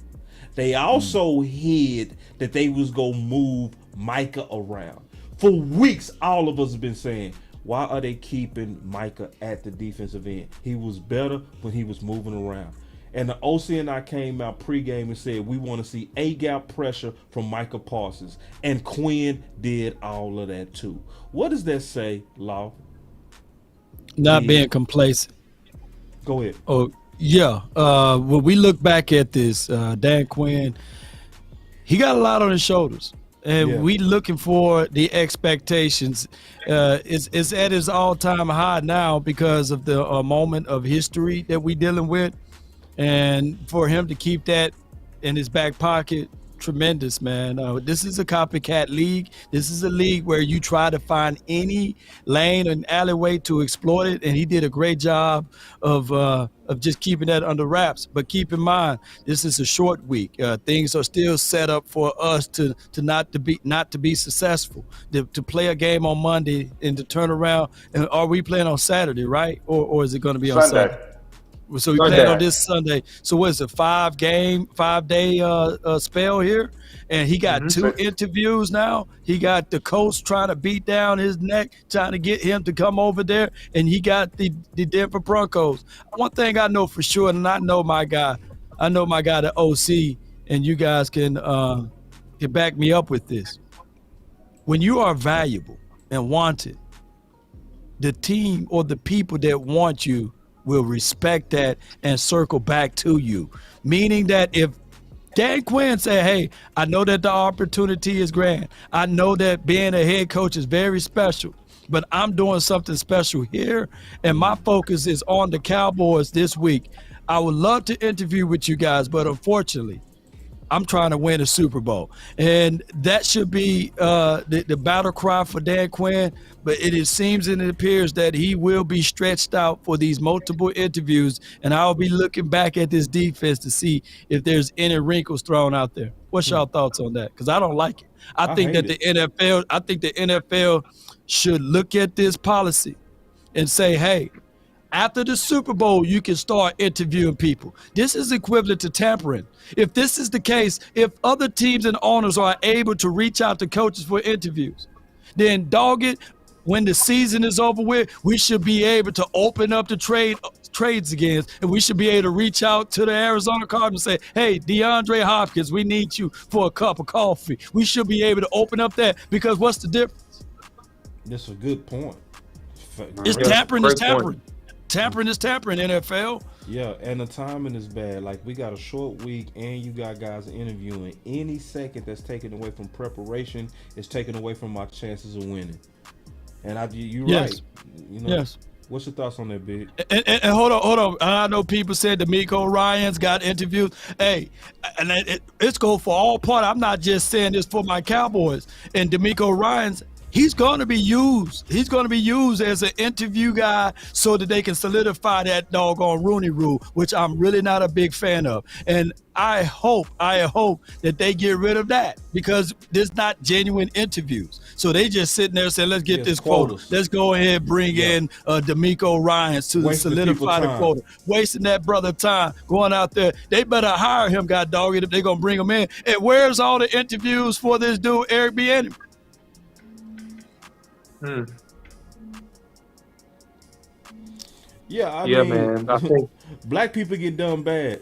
They also hid that they was going to move Micah around. For weeks, all of us have been saying, why are they keeping Micah at the defensive end? He was better when he was moving around. And the OC and I came out pregame and said we want to see A-gap pressure from Micah Parsons. And Quinn did all of that too. What does that say, Law? Not being complacent. Go ahead. Oh, yeah. When we look back at this, Dan Quinn, he got a lot on his shoulders. And we looking for the expectations. It's at his all-time high now because of the moment of history that we dealing with. And for him to keep that in his back pocket, tremendous, man. This is a copycat league. This is a league where you try to find any lane and alleyway to exploit it, and he did a great job of just keeping that under wraps. But keep in mind, this is a short week. Things are still set up for us to not to be successful. To play a game on Monday and to turn around. And are we playing on Saturday, right? Or is it going to be on Sunday? So we played on this Sunday. So what is it, 5-day spell here? And he got 2 interviews now. He got the coach trying to beat down his neck, trying to get him to come over there. And he got the Denver Broncos. One thing I know for sure, and I know my guy, the OC, and you guys can back me up with this. When you are valuable and wanted, the team or the people that want you will respect that and circle back to you. Meaning that if Dan Quinn said, hey, I know that the opportunity is grand. I know that being a head coach is very special, but I'm doing something special here, and my focus is on the Cowboys this week. I would love to interview with you guys, but unfortunately, I'm trying to win a Super Bowl. And that should be the battle cry for Dan Quinn. But it seems and it appears that he will be stretched out for these multiple interviews. And I'll be looking back at this defense to see if there's any wrinkles thrown out there. What's y'all thoughts on that? Because I don't like it. I think that the NFL should look at this policy and say, hey, after the Super Bowl, you can start interviewing people. This is equivalent to tampering. If this is the case, if other teams and owners are able to reach out to coaches for interviews, then dog it, when the season is over with, we should be able to open up the trades again, and we should be able to reach out to the Arizona Cardinals and say, hey, DeAndre Hopkins, we need you for a cup of coffee. We should be able to open up that, because what's the difference? That's a good point. It's tampering is tampering. Tampering is tampering, NFL. Yeah, and the timing is bad. Like, we got a short week, and you got guys interviewing. Any second that's taken away from preparation is taken away from my chances of winning. And you're right. You know, what's your thoughts on that, Big? And hold on. I know people said D'Amico Ryans got interviewed. Hey, and it's go for all part. I'm not just saying this for my Cowboys. And D'Amico Ryans, he's going to be used. He's going to be used as an interview guy so that they can solidify that doggone Rooney Rule, which I'm really not a big fan of. And I hope that they get rid of that, because there's not genuine interviews. So they just sitting there saying, let's get this quota. Let's go ahead and bring in D'Amico Ryans to solidify the quota. Wasting that brother time going out there. They better hire him, god dog it, if they're going to bring him in. And where's all the interviews for this dude, Eric Bieniemy? Yeah, I mean, man. I think black people get done bad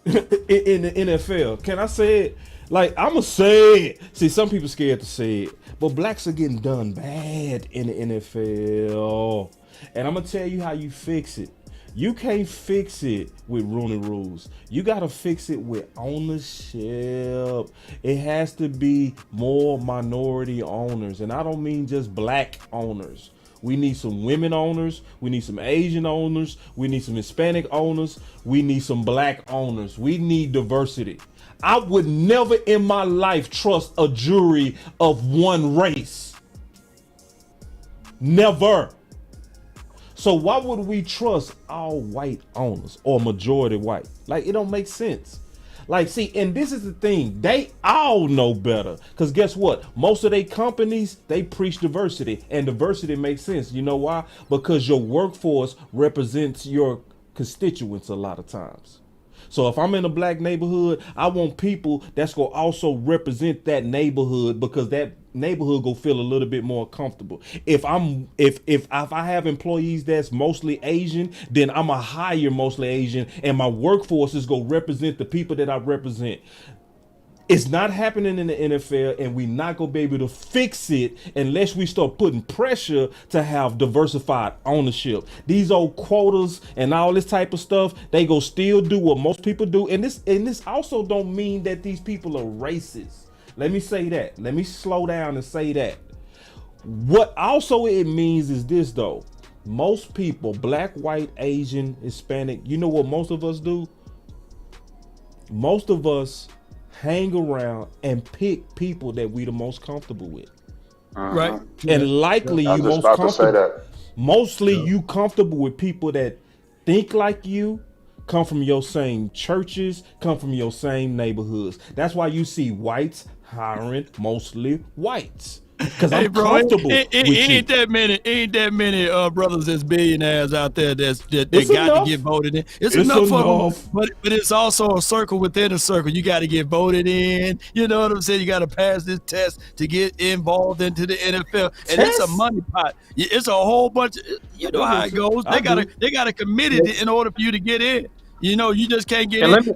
in the NFL. Can I say it? Like, I'ma say it. See, some people scared to say it, but blacks are getting done bad in the NFL. And I'm gonna tell you how you fix it. You can't fix it with Rooney rules. You got to fix it with ownership. It has to be more minority owners. And I don't mean just black owners. We need some women owners. We need some Asian owners. We need some Hispanic owners. We need some black owners. We need diversity. I would never in my life trust a jury of one race. Never. So why would we trust all white owners or majority white? Like, it don't make sense. Like, see, and this is the thing. They all know better. Because guess what? Most of their companies, they preach diversity. And diversity makes sense. You know why? Because your workforce represents your constituents a lot of times. So if I'm in a black neighborhood, I want people that's going to also represent that neighborhood, because that neighborhood go feel a little bit more comfortable. If I have employees that's mostly Asian, then I'm a hire mostly Asian, and my workforce is going to represent the people that I represent. It's not happening in the NFL, and we're not going to be able to fix it unless we start putting pressure to have diversified ownership. These old quotas and all this type of stuff, they go still do what most people do. And this also don't mean that these people are racist. Let me say that. Let me slow down and say that. What also it means is this, though. Most people, black, white, Asian, Hispanic, you know what most of us do? Most of us hang around and pick people that we the most comfortable with. Right. And likely you most comfortable. Mostly you comfortable with people that think like you, come from your same churches, come from your same neighborhoods. That's why you see whites hiring mostly whites. Because I'm comfortable with you. Ain't that many brothers that's billionaires out there that got to get voted in. It's enough of them, but it's also a circle within a circle. You got to get voted in. You know what I'm saying? You got to pass this test to get involved into the NFL, and it's a money pot. It's a whole bunch. You know how it goes. They got to commit it in order for you to get in. You know, you just can't get in.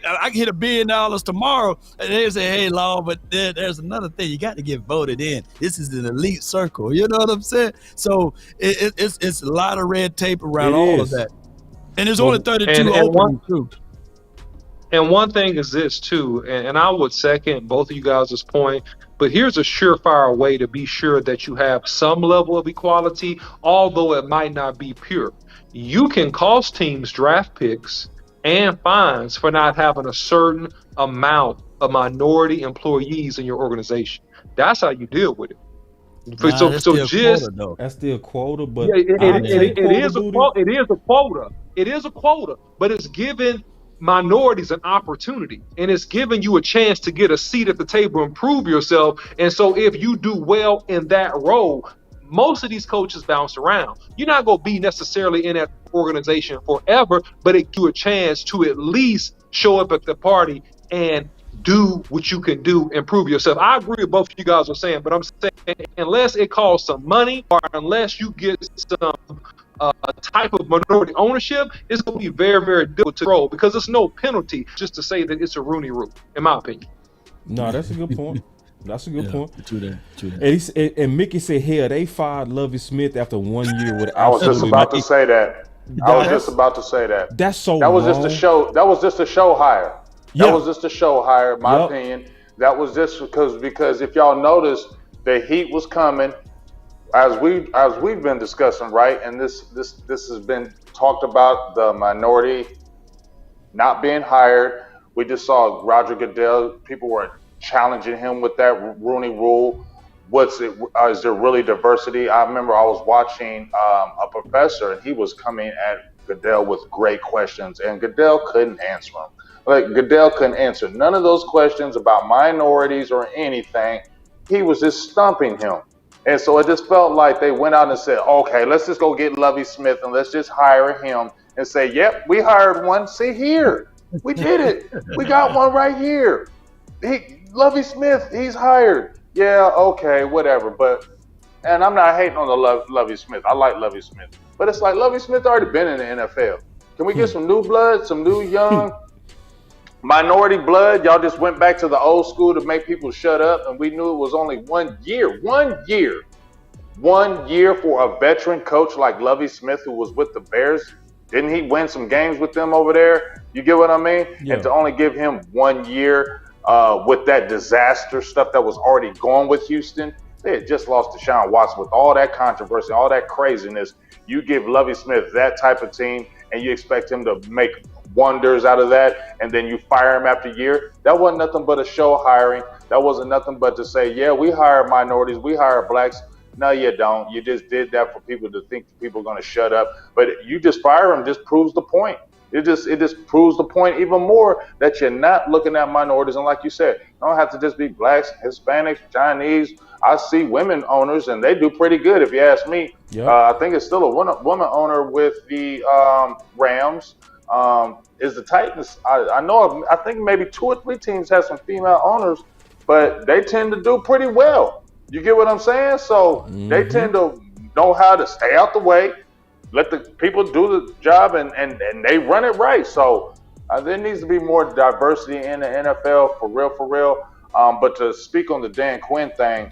I can hit $1 billion tomorrow, and they say, "Hey, Law," but there's another thing. You got to get voted in. This is an elite circle. You know what I'm saying? So it's a lot of red tape around all of that, and there's only 32 openings too. And one thing is this too, and I would second both of you guys' point, but here's a surefire way to be sure that you have some level of equality, although it might not be pure. You can cost teams draft picks and fines for not having a certain amount of minority employees in your organization. That's how you deal with it. That's still a quota, but it is a quota, but it's giving minorities an opportunity, and it's giving you a chance to get a seat at the table and prove yourself. And so if you do well in that role, most of these coaches bounce around. You're not going to be necessarily in that organization forever, but it gives you a chance to at least show up at the party and do what you can do and prove yourself. I agree with both of you guys are saying, but I'm saying unless it costs some money or unless you get some type of minority ownership, it's going to be very, very difficult to control, because it's no penalty just to say that it's a Rooney Rule, in my opinion. No, that's a good point. That's a good point. True that. And Mickey said, "Hell, they fired Lovie Smith after 1 year with." I was just about to say that. That's so. That was just a show. That was just a show hire. That was just a show hire, in my opinion. That was just because if y'all noticed, the heat was coming, as we've been discussing, right? And this has been talked about, the minority not being hired. We just saw Roger Goodell. People were challenging him with that Rooney Rule. Is there really diversity? I remember I was watching a professor, and he was coming at Goodell with great questions, and Goodell couldn't answer them. Goodell couldn't answer none of those questions about minorities or anything. He was just stumping him. And so it just felt like they went out and said, okay, let's just go get Lovie Smith and let's just hire him and say, yep, we hired one. See here, we did it. We got one right here. Lovie Smith, he's hired. Yeah, okay, whatever. And I'm not hating on the Lovie Smith. I like Lovie Smith. But it's like Lovie Smith already been in the NFL. Can we get some new blood, some new young minority blood? Y'all just went back to the old school to make people shut up, and we knew it was only 1 year. 1 year. 1 year for a veteran coach like Lovie Smith, who was with the Bears. Didn't he win some games with them over there? You get what I mean? Yeah. And to only give him 1 year with that disaster stuff that was already going with Houston. They had just lost Deshaun Watson with all that controversy, all that craziness. You give Lovie Smith that type of team and you expect him to make wonders out of that, and then you fire him after a year. That wasn't nothing but a show hiring. That wasn't nothing but to say, yeah, we hire minorities, we hire blacks. No, you don't. You just did that for people to think people are going to shut up. But you just fire him just proves the point. It just proves the point even more that you're not looking at minorities. And like you said, you don't have to just be blacks, Hispanics, Chinese. I see women owners, and they do pretty good if you ask me. Yep. I think it's still a woman owner with the Rams. Is the Titans? I think maybe 2 or 3 teams have some female owners, but they tend to do pretty well. You get what I'm saying? So they tend to know how to stay out the way, let the people do the job, and they run it right. So there needs to be more diversity in the NFL for real. But to speak on the Dan Quinn thing,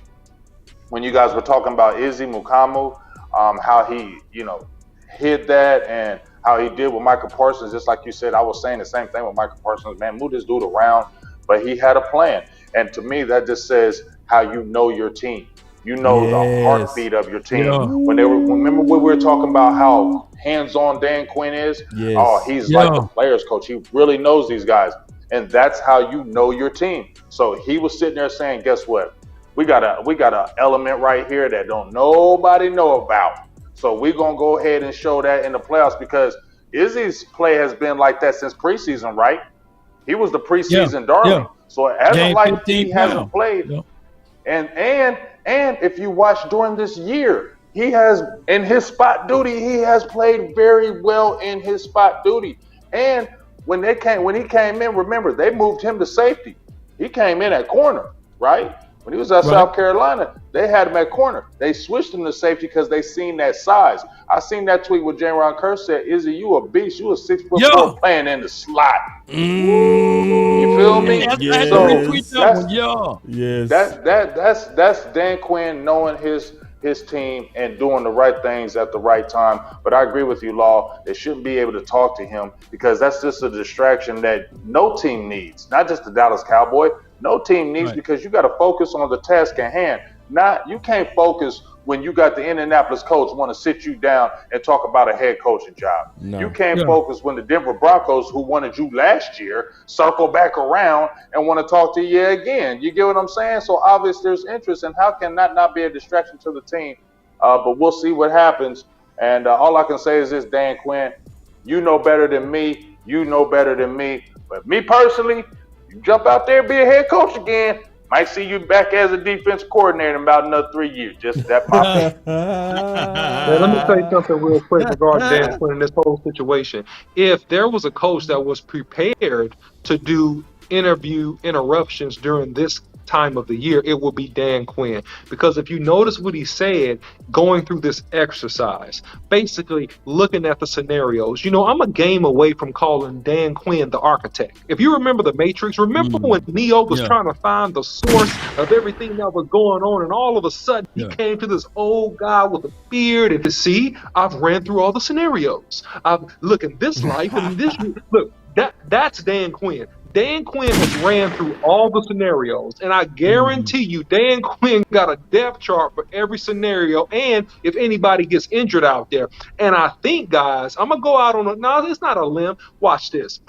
when you guys were talking about Izzy Mukamu, how he, hid that and how he did with Michael Parsons, just like you said, I was saying the same thing with Michael Parsons. Man, move this dude around, but he had a plan. And to me, that just says how you know your team. You know the heartbeat of your team. Yeah. Remember when we were talking about how hands-on Dan Quinn is? Yes. Oh, he's like the players coach. He really knows these guys. And that's how you know your team. So he was sitting there saying, guess what? We got a element right here that don't nobody know about. So we're going to go ahead and show that in the playoffs, because Izzy's play has been like that since preseason, right? He was the preseason darling. Yeah. So as of like he hasn't played. Yeah. And if you watch during this year, he has, in his spot duty, he has played very well in his spot duty. And when he came in, remember, they moved him to safety. He came in at corner, right? When he was at South Carolina, they had him at corner. They switched him to safety because they seen that size. I seen that tweet with J-Ron Kerr said, Izzy, you a beast. You a 6'4" playing in the slot. You feel me? That's Dan Quinn knowing his team and doing the right things at the right time. But I agree with you, Law. They shouldn't be able to talk to him, because that's just a distraction that no team needs, not just the Dallas Cowboy. No team needs, because you got to focus on the task at hand. You can't focus when you got the Indianapolis coach want to sit you down and talk about a head coaching job. No. You can't focus when the Denver Broncos, who wanted you last year, circle back around and want to talk to you again. You get what I'm saying? So obviously there's interest, and how can that not be a distraction to the team? But we'll see what happens. And all I can say is this, Dan Quinn, you know better than me. You know better than me. But me personally, you jump out there and be a head coach again, might see you back as a defense coordinator in about another 3 years. Just that my let me tell you something real quick regarding Dan Quinn in this whole situation. If there was a coach that was prepared to do interview interruptions during this time of the year, it will be Dan Quinn. Because if you notice what he said going through this exercise, basically looking at the scenarios, I'm a game away from calling Dan Quinn the architect. If you remember The Matrix, remember when Neo was trying to find the source of everything that was going on, and all of a sudden he came to this old guy with a beard and see, I've ran through all the scenarios. I've look at this life and this look, that's Dan Quinn. Dan Quinn has ran through all the scenarios, and I guarantee you Dan Quinn got a depth chart for every scenario, and if anybody gets injured out there. And I think, guys, I'm going to go out on it's not a limb. Watch this.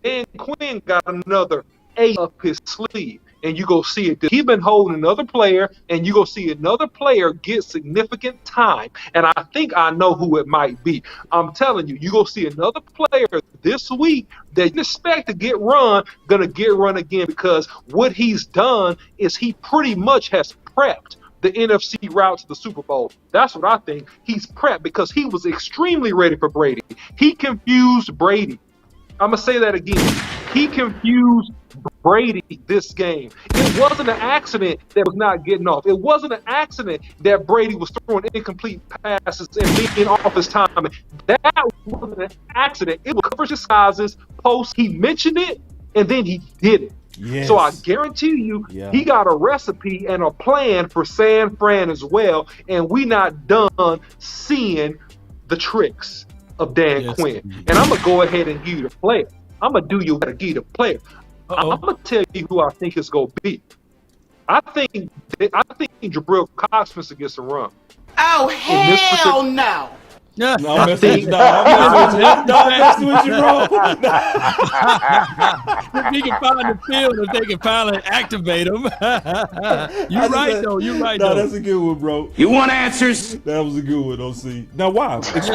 Dan Quinn got another ace up his sleeve, and you go see it. He's been holding another player, and you go see another player get significant time. And I think I know who it might be. I'm telling you, you go see another player this week that you expect to get run, gonna get run again, because what he's done is he pretty much has prepped the NFC route to the Super Bowl. That's what I think. He's prepped because he was extremely ready for Brady. He confused Brady. I'm going to say that again. He confused Brady this game. It wasn't an accident that was not getting off. It wasn't an accident that Brady was throwing incomplete passes and being off his time. That wasn't an accident. It was coverage disguises, post. He mentioned it, and then he did it. Yes. So I guarantee you, he got a recipe and a plan for San Fran as well, and we not done seeing the tricks of Dan Quinn. And I'm going to go ahead and give you the player. I'm going to do you what I give you the player. I'm going to tell you who I think it's going to be. I think Jabril Cox gets a run. Oh, hell no. Yeah. No, I'm messing with you. No, I'm messing with you, bro. If he can find the field, if they can finally activate him. You're right, though. You're right, though. That's a good one, bro. You want answers? That was a good one, OC. Now, why? Explain.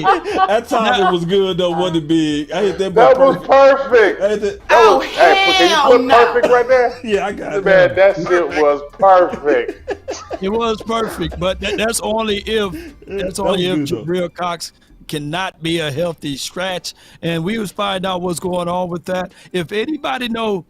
That time it was good, though. Wasn't big. I hit that. That was perfect. Can you put perfect right there? Yeah, I got it. Man, that shit was perfect. It was perfect, but that's only if Jabril Cox cannot be a healthy scratch. And we was finding out what's going on with that. If anybody know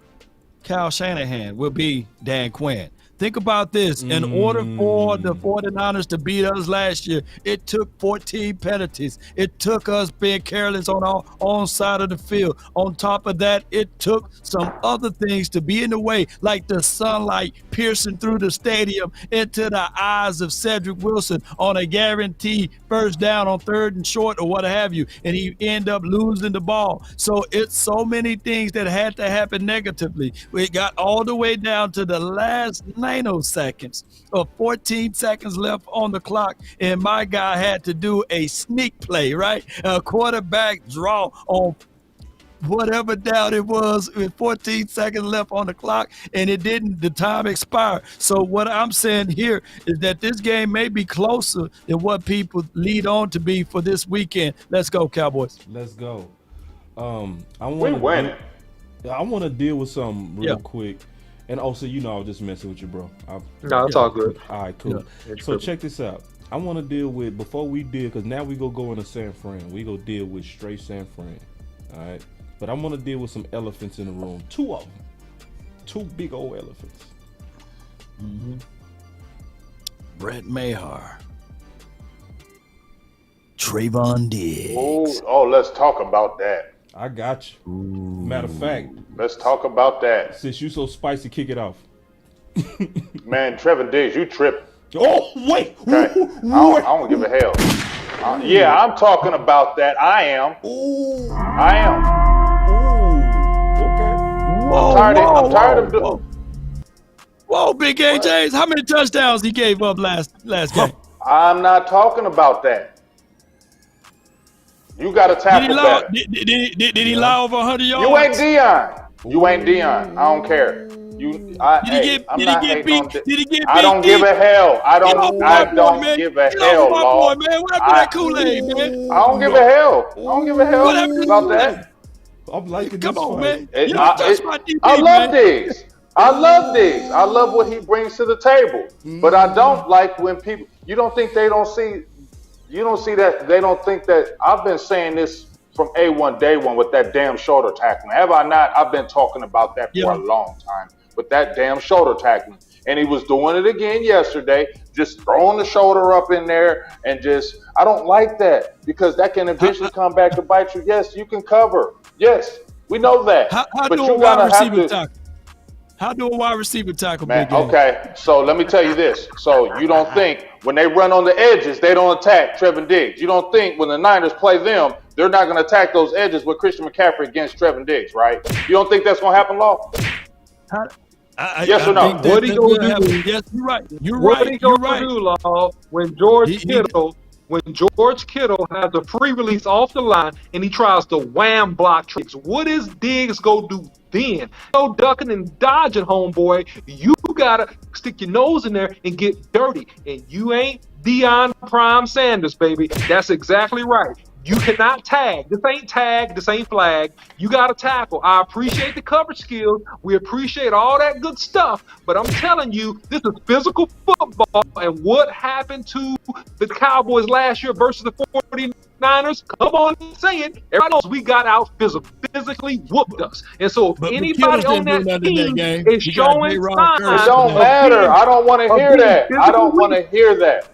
Kyle Shanahan, will be Dan Quinn. Think about this. In order for the 49ers to beat us last year, it took 14 penalties. It took us being careless on our own side of the field. On top of that, it took some other things to be in the way, like the sunlight piercing through the stadium into the eyes of Cedric Wilson on a guaranteed first down on 3rd and short or what have you, and he end up losing the ball. So it's so many things that had to happen negatively. We got all the way down to the last nanoseconds of 14 seconds left on the clock, and my guy had to do a sneak play, right? A quarterback draw on whatever down it was with 14 seconds left on the clock, and the time expired. So what I'm saying here is that this game may be closer than what people lead on to be for this weekend. Let's go, Cowboys. Let's go. We winning. I want to deal with something real quick. And also, I was just messing with you, bro. No, it's all good. All right, cool. Yeah, so check this out. I want to deal with, before we deal, because now we go into San Fran. We go deal with straight San Fran. All right? But I want to deal with some elephants in the room. 2 of them. 2 big old elephants. Mm-hmm. Brett Maher. Trayvon Diggs. Oh, let's talk about that. I got you. Matter of fact, let's talk about that. Since you so spicy, kick it off. Man, Trevor Diggs, you tripping. Oh, wait. Okay. I don't give a hell. Yeah, I'm talking about that. I am. I am. Okay. I'm tired of doing. Whoa, Big AJ's. How many touchdowns he gave up last game? I'm not talking about that. You got to tackle better. Did he lie over 100 yards? You ain't Deion. You ain't Deion. I don't care. Did he get beat? I don't give a hell. I don't give a hell, Law. Man. What happened to that Kool-Aid, man? I don't give a hell. What happened about that. I'm liking Come this on, fight. man. I love Diggs. I love Diggs. I love what he brings to the table. But I don't like when people. You don't think they don't see. You don't see that. They don't think that. I've been saying this from A1 day one with that damn shoulder tackling. Have I not? I've been talking about that for a long time with that damn shoulder tackling. And he was doing it again yesterday, just throwing the shoulder up in there and I don't like that because that can eventually come back to bite you. Yes, you can cover. Yes, we know that. How but do you a wide gotta have receiver to. tackle? How do a wide receiver tackle? Man, okay, so let me tell you this. So you don't think when they run on the edges, they don't attack Trevor Diggs. You don't think when the Niners play them, they're not going to attack those edges with Christian McCaffrey against Trevor Diggs, right? You don't think that's going to happen, Law? Yes or no? What he gonna do? Yes, you're right. What he gonna do, Law, when George Kittle has the free release off the line and he tries to wham block tricks? What is Diggs go do then? No ducking and dodging, homeboy. You gotta stick your nose in there and get dirty. And you ain't Deion Prime Sanders, baby. That's exactly right. You cannot tag. This ain't tag. This ain't flag. You got to tackle. I appreciate the coverage skills. We appreciate all that good stuff. But I'm telling you, this is physical football. And what happened to the Cowboys last year versus the 49ers? Come on, say it. Everybody knows we got out physically whooped us. And so if anybody on that team is showing signs. It don't matter. I don't want to hear that. I don't want to hear that.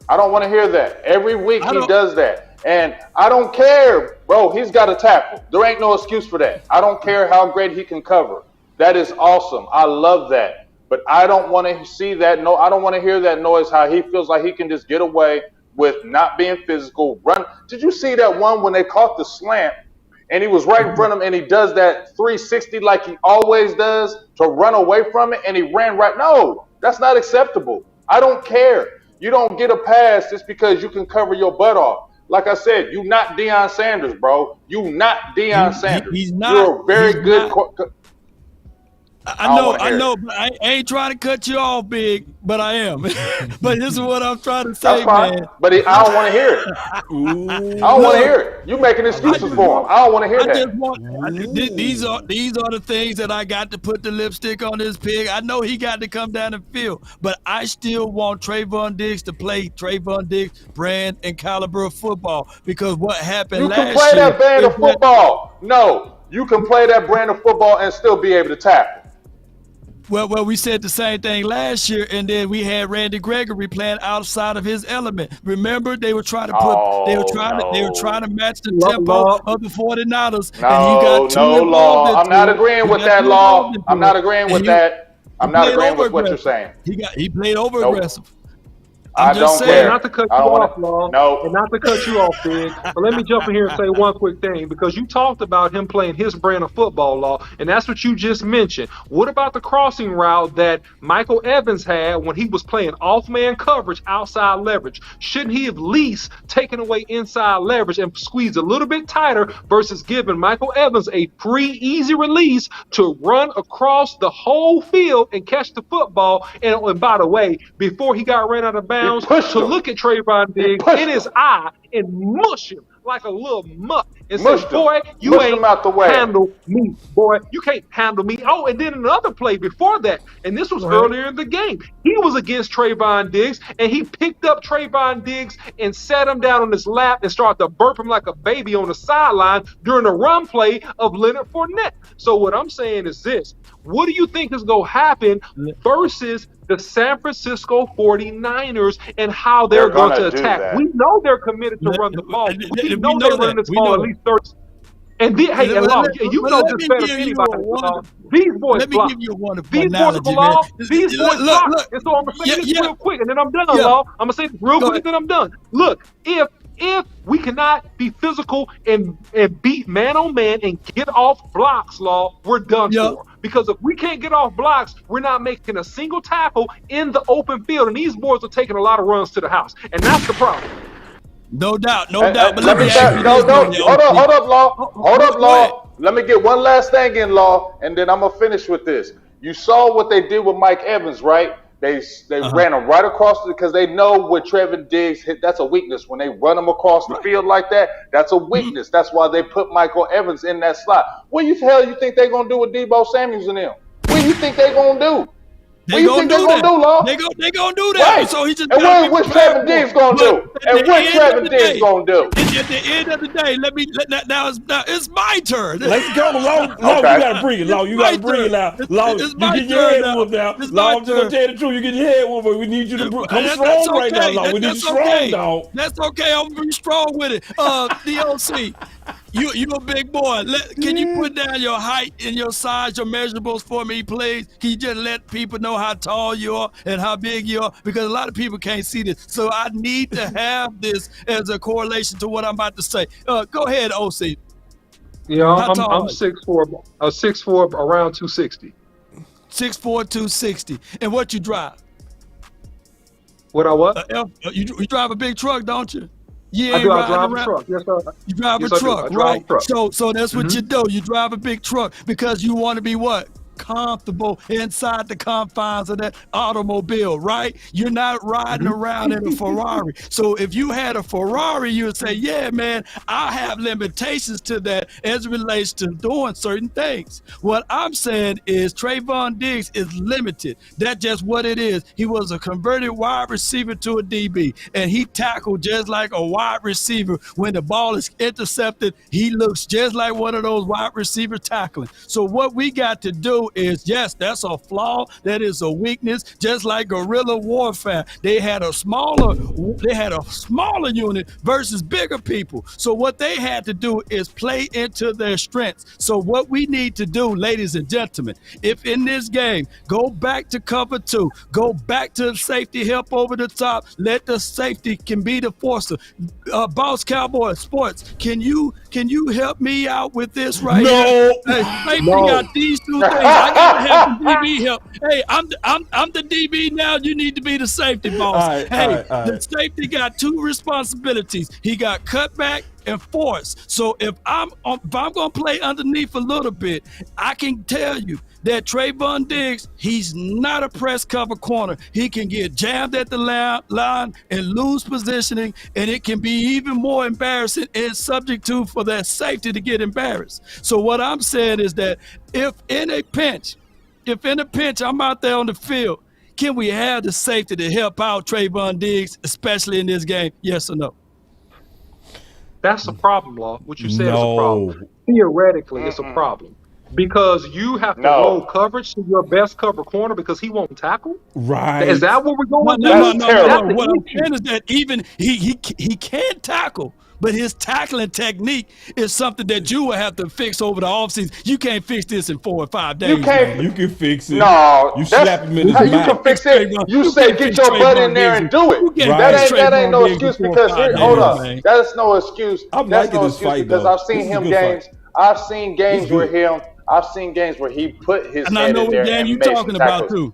I don't want to hear that. Every week he does that. And I don't care, bro. He's got a tackle. There ain't no excuse for that. I don't care how great he can cover. That is awesome. I love that. But I don't want to see that. No, I don't want to hear that noise, how he feels like he can just get away with not being physical. Run. Did you see that one when they caught the slant and he was right in front of him and he does that 360 like he always does to run away from it and he ran right? No, that's not acceptable. I don't care. You don't get a pass just because you can cover your butt off. Like I said, you not Deion Sanders, bro. You not Deion Sanders. He's not. You're a very good. I know, but I ain't trying to cut you off, Big, but I am. But this is what I'm trying to say, That's fine. man. But I don't want to hear it. I don't want to hear it. You making excuses for him. I don't want to hear that. These are the things that I got to put the lipstick on this pig. I know he got to come down the field, but I still want Trayvon Diggs to play Trayvon Diggs brand and caliber of football, because what happened last year. You can play that brand of football. No, you can play that brand of football and still be able to tackle. Well, we said the same thing last year, and then we had Randy Gregory playing outside of his element. Remember, they were trying to they were trying to match the tempo of the 49ers. No, Law. I'm not agreeing with that, Law. I'm not agreeing with that. I'm not agreeing with what you're saying. He played over aggressive. I don't care. Not to cut you off, Law. No. And not to cut you off, Big. But let me jump in here and say one quick thing, because you talked about him playing his brand of football, Law, and that's what you just mentioned. What about the crossing route that Michael Evans had when he was playing off-man coverage, outside leverage? Shouldn't he have at least taken away inside leverage and squeezed a little bit tighter versus giving Michael Evans a free, easy release to run across the whole field and catch the football? And by the way, before he got ran out of bounds, to look at Trayvon Diggs in his eye and mush him like a little mutt and say, boy, you ain't handle me, boy. You can't handle me. Oh, and then another play before that, and this was earlier in the game. He was against Trayvon Diggs, and he picked up Trayvon Diggs and sat him down on his lap and started to burp him like a baby on the sideline during the run play of Leonard Fournette. So what I'm saying is this. What do you think is going to happen versus the San Francisco 49ers and how they're going to attack? That. We know they're committed to run the ball. We know they're running this ball at least 30. And then, hey, and Law, you know this better than anybody. These boys block. These boys block. These boys block. And so I'm going to say this real quick, and then I'm done, Law. I'm going to say this real quick, and then I'm done. Look, if we cannot be physical and beat man on man and get off blocks, Law, we're done for. Because if we can't get off blocks, we're not making a single tackle in the open field. And these boys are taking a lot of runs to the house. And that's the problem. No doubt. But let me hold up, Law. Let me get one last thing in, Law, and then I'm going to finish with this. You saw what they did with Mike Evans, right? They ran him right across because they know what Trevor Diggs hit. That's a weakness. When they run him across the field like that, that's a weakness. That's why they put Michael Evans in that slot. What the hell you think they're going to do with Deebo Samuels and them? What do you think they're going to do? What do you think they're going to do, Law? They're going to do that. Right. So he just and what Trevor Diggs going to do? And what Trevor Diggs going to do? At the end of the day, now it's my turn. Let's go, Law. You got to bring it, Law. You got to bring it out. Law, you get your head whooped now. Law, I'm just going to tell you the truth. You get your head whooped, but we need you to come strong right now, Law. We need you strong, dog. That's okay. I'm going to be strong with it. DOC. You a big boy. Can you put down your height and your size, your measurables for me, please? Can you just let people know how tall you are and how big you are? Because a lot of people can't see this. So I need to have this as a correlation to what I'm about to say. Go ahead, OC. Yeah, I'm 6'4", around 260. 6'4", 260. And what you drive? What I what? You drive a big truck, don't you? I drive a truck. Yes, sir. You drive a truck, right? So that's what you do. You drive a big truck because you want to be what? Comfortable inside the confines of that automobile, right? You're not riding around in a Ferrari. So if you had a Ferrari, you would say, yeah, man, I have limitations to that as it relates to doing certain things. What I'm saying is Trayvon Diggs is limited. That's just what it is. He was a converted wide receiver to a DB, and he tackled just like a wide receiver. When the ball is intercepted, he looks just like one of those wide receiver tackling. So what we got to do is, yes, that's a flaw. That is a weakness. Just like guerrilla warfare, they had a smaller unit versus bigger people. So what they had to do is play into their strengths. So what we need to do, ladies and gentlemen, if in this game, go back to cover 2, go back to the safety help over the top, let the safety can be the forcer. Boss Cowboy Sports, can you help me out with this right here? Hey, safety got these two things. I got to have some DB help. Hey, I'm the DB now. You need to be the safety, boss. The safety got two responsibilities. He got cutback and force. So if I'm gonna play underneath a little bit, I can tell you that Trayvon Diggs, he's not a press cover corner. He can get jammed at the line and lose positioning, and it can be even more embarrassing and subject to for that safety to get embarrassed. So what I'm saying is that if in a pinch I'm out there on the field, can we have the safety to help out Trayvon Diggs, especially in this game? Yes or no? That's a problem, Law. What you said is a problem. Theoretically, it's a problem. Because you have to roll coverage to your best cover corner because he won't tackle? Right. Is that what we're going No. What I'm saying is that even he can tackle, but his tackling technique is something that you will have to fix over the offseason. You can't fix this in 4 or 5 days. You can't. Man. You can fix it. No. You slap him in his mouth. You can fix it. You say get your butt in there and do it. That ain't no excuse because hold up. That's no excuse. I'm That's liking no this excuse fight because though. I've seen him games. I've seen games where he put his head in there and made some tackles.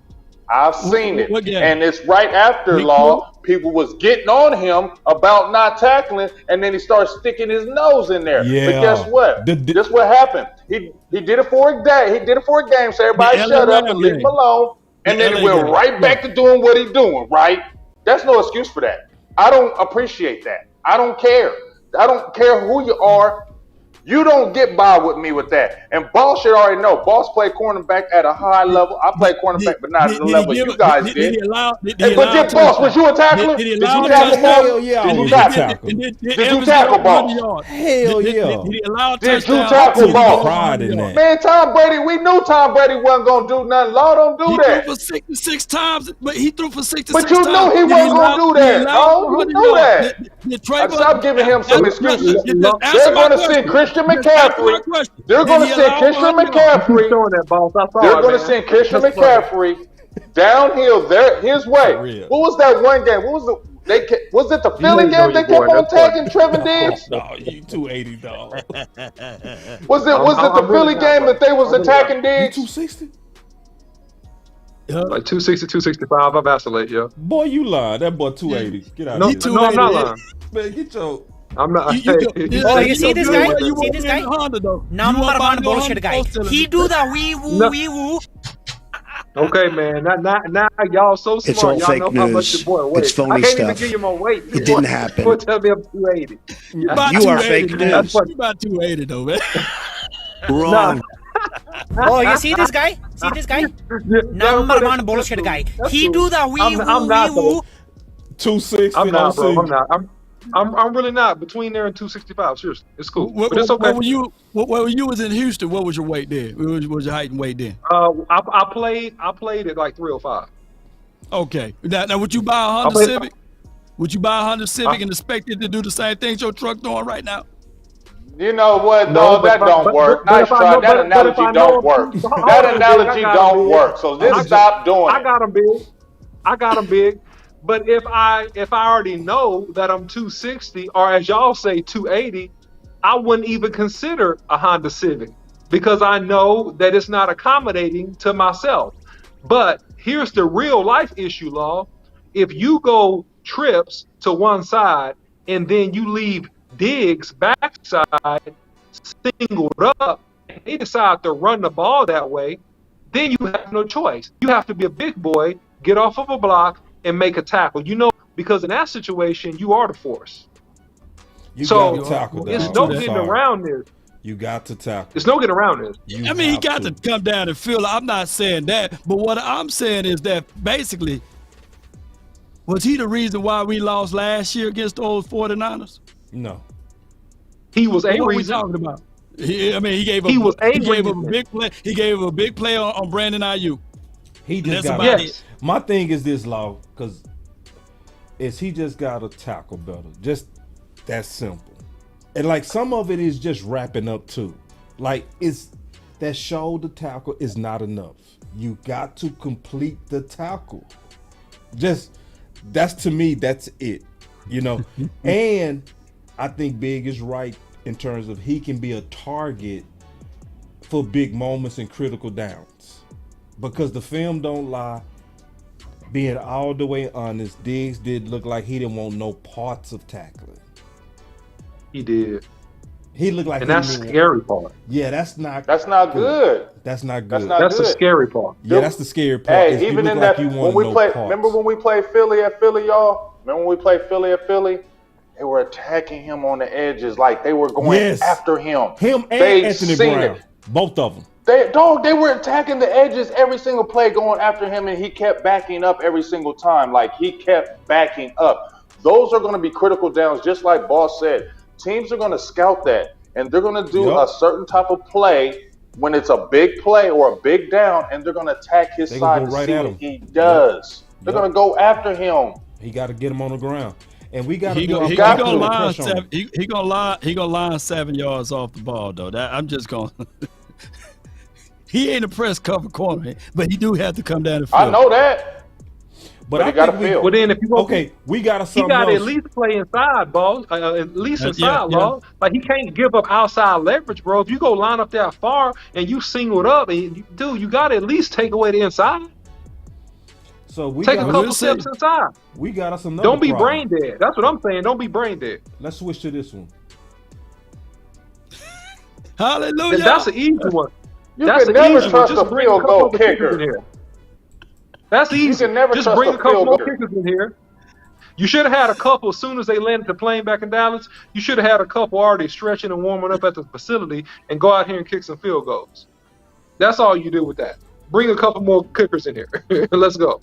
I've seen it. And it's right after Law, people was getting on him about not tackling, and then he starts sticking his nose in there. Yeah. But guess what? This what happened. He did it for a day. He did it for a game, so everybody shut up and leave him alone. And then he went right back to doing what he's doing, right? That's no excuse for that. I don't appreciate that. I don't care. I don't care who you are. You don't get by with me with that. And Boss should already know. Boss played cornerback at a high level. I played cornerback, but not at the level you guys did. But Boss, was you a tackler? Did you tackle, Boss? Yeah, did you tackle? Did you tackle, Boss? Hell yeah. Did you tackle, Boss? Man, Tom Brady, we knew Tom Brady wasn't going to do nothing. Law don't do that. He threw for 66 times, but he threw for 66 times. But you knew he wasn't going to do that. No, you knew that. Stop giving him some excuses. They're going to send Christian McCaffrey. They're going to send Christian McCaffrey. They're going to send Christian McCaffrey downhill his way. What was that one game? What was was it the Philly game they kept on tagging Trevor Diggs? No, you 280 dog. Was it the Philly game that they was attacking Diggs? 260. Like 260, 265. I vacillate, yo. Boy, you lying. That boy 280. Get out of here. No, I'm not lying. Man, get your. I'm not. You see this guy? See this guy? Number one bullshit guy. He do the wee woo. Okay, man. Now y'all so smart. It's all y'all fake know how much news. the boy weighs. It's phony I can't stuff. even give you my weight. It didn't happen. You tell me I'm 280. You are fake news. You about 280 though, man. Wrong. Oh, you see this guy? See this guy? Number one bullshit guy. He do the wee woo. 260. I'm not, bro. I'm not. I'm really not between there and 265. Seriously, it's cool. But it's okay. When you was in Houston, what was your weight then? What was your height and weight then? I played at like 305. Okay. Now would you buy a Honda Civic? Would you buy a Honda Civic and expect it to do the same things your truck doing right now? You know what? No, that don't work. Nice try. That analogy don't work. That analogy don't work. So just stop doing it. I got him big. But if I already know that I'm 260, or as y'all say 280, I wouldn't even consider a Honda Civic because I know that it's not accommodating to myself. But here's the real life issue, Law. If you go trips to one side and then you leave Diggs backside singled up, and they decide to run the ball that way, then you have no choice. You have to be a big boy, get off of a block, and make a tackle. You know, because in that situation, you are the force. You got to tackle that. It's no getting around this. You got to tackle. There's no getting around this. I mean, he got to come down and feel it. I'm not saying that. But what I'm saying is that basically, was he the reason why we lost last year against those 49ers? No. He was a reason. What are we talking about? He gave him a big play. He gave him a big play on Brandon Ayuk. He just got it. My thing is this, Law, because he just got to tackle better. Just that simple. And like some of it is just wrapping up too. Like it's that shoulder tackle is not enough. You got to complete the tackle. Just that's to me, that's it. You know. And I think Big is right in terms of he can be a target for big moments and critical downs. Because the film don't lie. Being all the way honest, Diggs did look like he didn't want no parts of tackling. He did. He looked like, and that's the scary part. Yeah, that's not. That's not good. That's not good. That's the scary part. Yeah, that's the scary part. Hey, even in that, when we play, remember when we played Philly at Philly, y'all? Remember when we played Philly at Philly? They were attacking him on the edges, like they were going after him. Him and Anthony Brown, both of them. They were attacking the edges every single play, going after him, and he kept backing up every single time. Like, he kept backing up. Those are going to be critical downs, just like Boss said. Teams are going to scout that, and they're going to do a certain type of play when it's a big play or a big down, and they're going to attack his side to see what he does. They're going to go after him. He got to get him on the ground. And we got to He gonna line 7 yards off the ball, though. I'm just going. He ain't a press cover corner, but he do have to come down the field. I know that. But he got to feel. Well, then if you we got to. He got to at least play inside, Boss. At least inside, Law. Like, he can't give up outside leverage, bro. If you go line up that far and you singled up, and you got to at least take away the inside. So we take a couple steps inside. We got us another. Don't be brain dead. That's what I'm saying. Don't be brain dead. Let's switch to this one. Hallelujah. That's an easy one. You can never trust a field goal kicker. That's easy. You can never just trust bring a a couple field more goal. kickers in here. You should have had a couple as soon as they landed the plane back in Dallas. You should have had a couple already stretching and warming up at the facility and go out here and kick some field goals. That's all you do with that. Bring a couple more kickers in here. Let's go.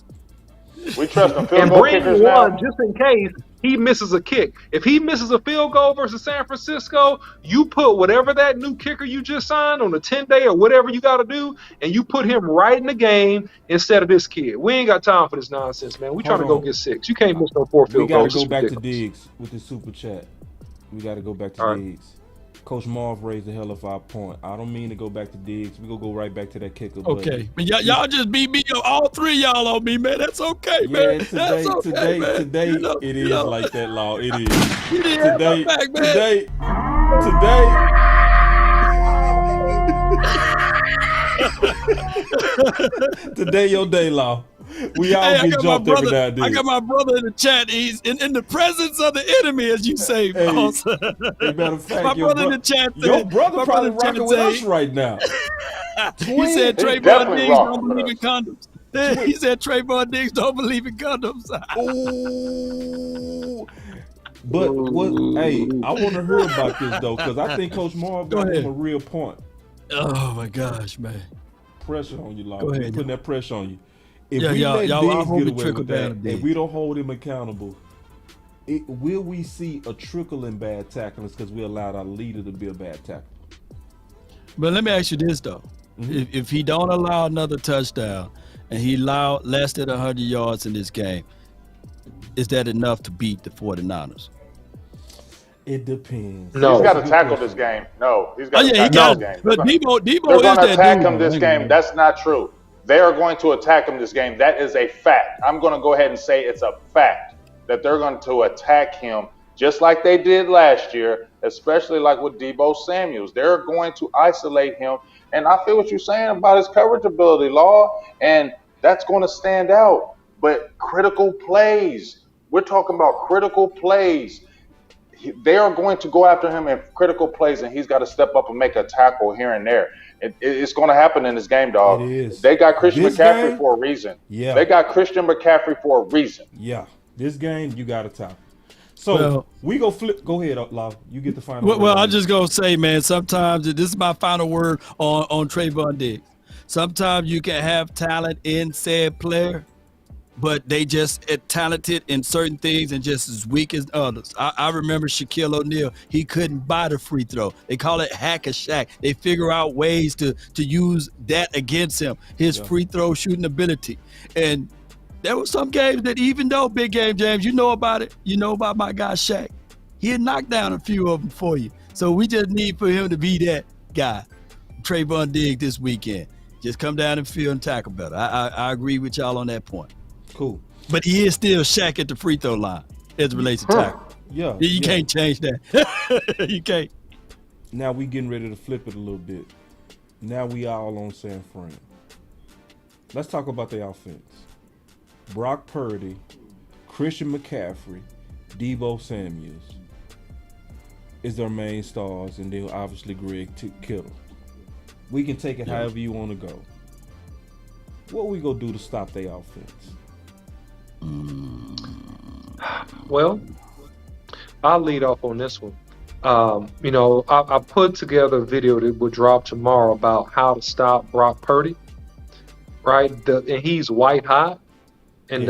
We trust them field and goal bring kickers one now. just in case he misses a kick. If he misses a field goal versus San Francisco, you put whatever that new kicker you just signed on a 10-day or whatever you got to do, and you put him right in the game instead of this kid. We ain't got time for this nonsense, man. We trying to go get 6. You can't miss no 4 field goals. We got to go back to Diggs with the super chat. We got to go back to Diggs. Coach Marv raised the hell of our point. I don't mean to go back to Diggs. We gonna go right back to that kicker. Okay, but y'all just beat me, all 3 of y'all on me, man. That's okay, man. That's okay, man. Today, it is like that, Law. It is. You didn't have my back, man. Today your day, Law. We all get jumped every now and then. I got my brother in the chat. He's in the presence of the enemy, as you say. Hey, matter of fact, my brother in the chat said, your brother probably rocking with us right now. He said Trayvon Diggs don't believe in condoms. He said Trayvon Diggs don't believe in condoms. Ooh. But hey, I want to hear about this though, because I think Coach Marv got him a real point. Oh my gosh, man! Pressure on you, Law. Go ahead, putting that pressure on you. If we y'all, let I Diggs hope get it away trickle with that, down. and we don't hold him accountable, will we see a trickle in bad tacklings because we allowed our leader to be a bad tackler? But let me ask you this though: if he don't allow another touchdown and he allowed less than 100 yards in this game, is that enough to beat the 49ers? It depends. No, he's got to tackle this game. No, he's got to tackle this game. But Debo they're going to attack him this game. That's not true. They are going to attack him this game. That is a fact. I'm going to go ahead and say it's a fact that they're going to attack him just like they did last year, especially like with Debo Samuels. They're going to isolate him. And I feel what you're saying about his coverage ability, Law, and that's going to stand out. But critical plays, we're talking about critical plays. They are going to go after him in critical plays, and he's got to step up and make a tackle here and there. It's going to happen in this game, dog. It is. They got Christian McCaffrey for a reason. Yeah. They got Christian McCaffrey for a reason. Yeah. This game, you got to tackle. So we go flip. Go ahead, Law. You get the final word. Well, I'm just going to say, man, sometimes this is my final word on Trayvon Diggs. Sometimes you can have talent in said player, but they just talented in certain things and just as weak as others. I remember Shaquille O'Neal. He couldn't buy the free throw. They call it hack a Shaq. They figure out ways to use that against him, his free throw shooting ability. And there were some games that even though, big game, James, you know about it. You know about my guy Shaq. He had knocked down a few of them for you. So we just need for him to be that guy. Trayvon Diggs this weekend. Just come down and field and tackle better. I agree with y'all on that point. Cool. But he is still Shaq at the free throw line as it relates to tackle. Yeah. You can't change that. You can't. Now we getting ready to flip it a little bit. Now we all on San Fran. Let's talk about the offense. Brock Purdy, Christian McCaffrey, Deebo Samuels is their main stars, and then obviously Greg Kittle. We can take it however you want to go. What we gonna do to stop their offense? Well, I'll lead off on this one. I put together a video that will drop tomorrow about how to stop Brock Purdy, right? And he's white hot, and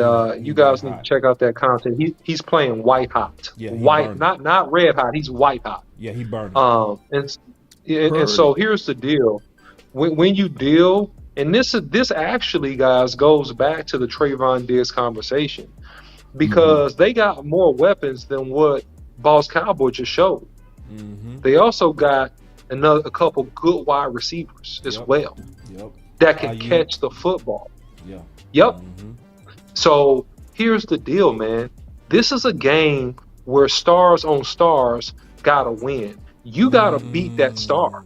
you guys need to check out that content. He's playing white hot, white, not red hot. He's white hot. Yeah, he burning. And so here's the deal: when you deal, and this actually, guys, goes back to the Trayvon Diggs conversation, because they got more weapons than what Boss Cowboy just showed. They also got a couple good wide receivers as well that can catch the football. So here's the deal, man. This is a game where stars on stars gotta win. You gotta beat that star.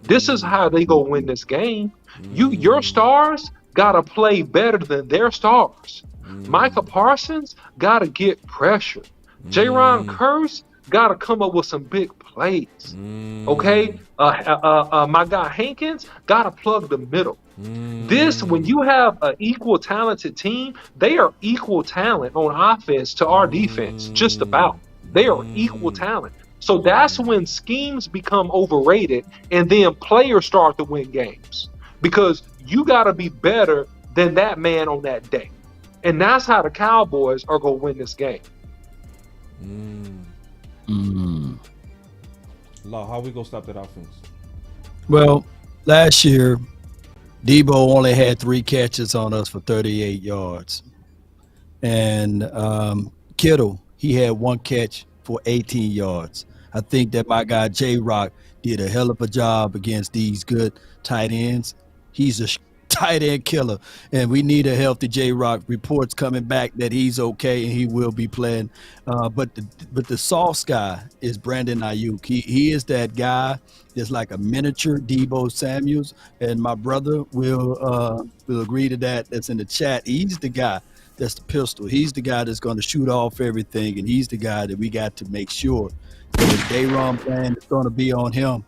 This is how they go win this game. Your stars gotta play better than their stars. Micah Parsons gotta get pressure. J-Ron Curse gotta come up with some big plays. Okay? My guy Hankins gotta plug the middle. This, when you have an equal talented team, they are equal talent on offense to our defense, just about. They are equal talent. So that's when schemes become overrated, and then players start to win games, because you got to be better than that man on that day. And that's how the Cowboys are going to win this game. Law, how we going to stop that offense? Well, last year, Deebo only had 3 catches on us for 38 yards. And Kittle, he had 1 catch for 18 yards. I think that my guy J-Rock did a hell of a job against these good tight ends. He's a tight end killer, and we need a healthy J-Rock. Reports coming back that he's okay and he will be playing. But the soft guy is Brandon Ayuk. He is that guy that's like a miniature Deebo Samuels, and my brother will agree to that. That's in the chat. He's the guy that's the pistol. He's the guy that's going to shoot off everything, and he's the guy that we got to make sure that the Dayron plan is going to be on him.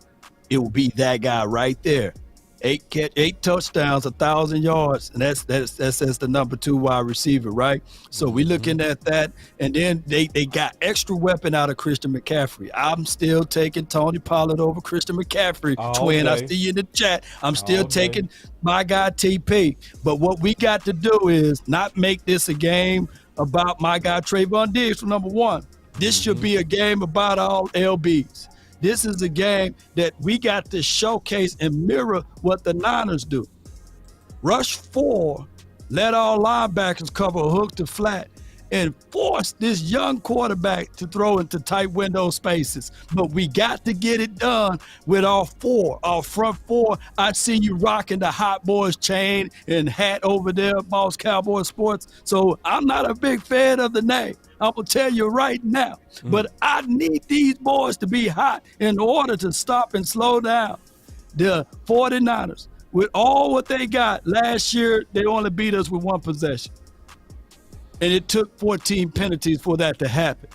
It will be that guy right there. 8 touchdowns, 1,000 yards, and that's the number 2 wide receiver, right? So we looking at that, and then they got extra weapon out of Christian McCaffrey. I'm still taking Tony Pollard over Christian McCaffrey. Twin, I see you in the chat. I'm still taking my guy TP. But what we got to do is not make this a game about my guy Trayvon Diggs for number 1. This should be a game about all LBs. This is a game that we got to showcase and mirror what the Niners do. Rush 4, let all linebackers cover hook to flat, and force this young quarterback to throw into tight window spaces. But we got to get it done with our front 4. I see you rocking the Hot Boys chain and hat over there, Boss Cowboy Sports. So I'm not a big fan of the name. I'm going to tell you right now. But I need these boys to be hot in order to stop and slow down the 49ers. With all what they got, last year, they only beat us with 1 possession. And it took 14 penalties for that to happen.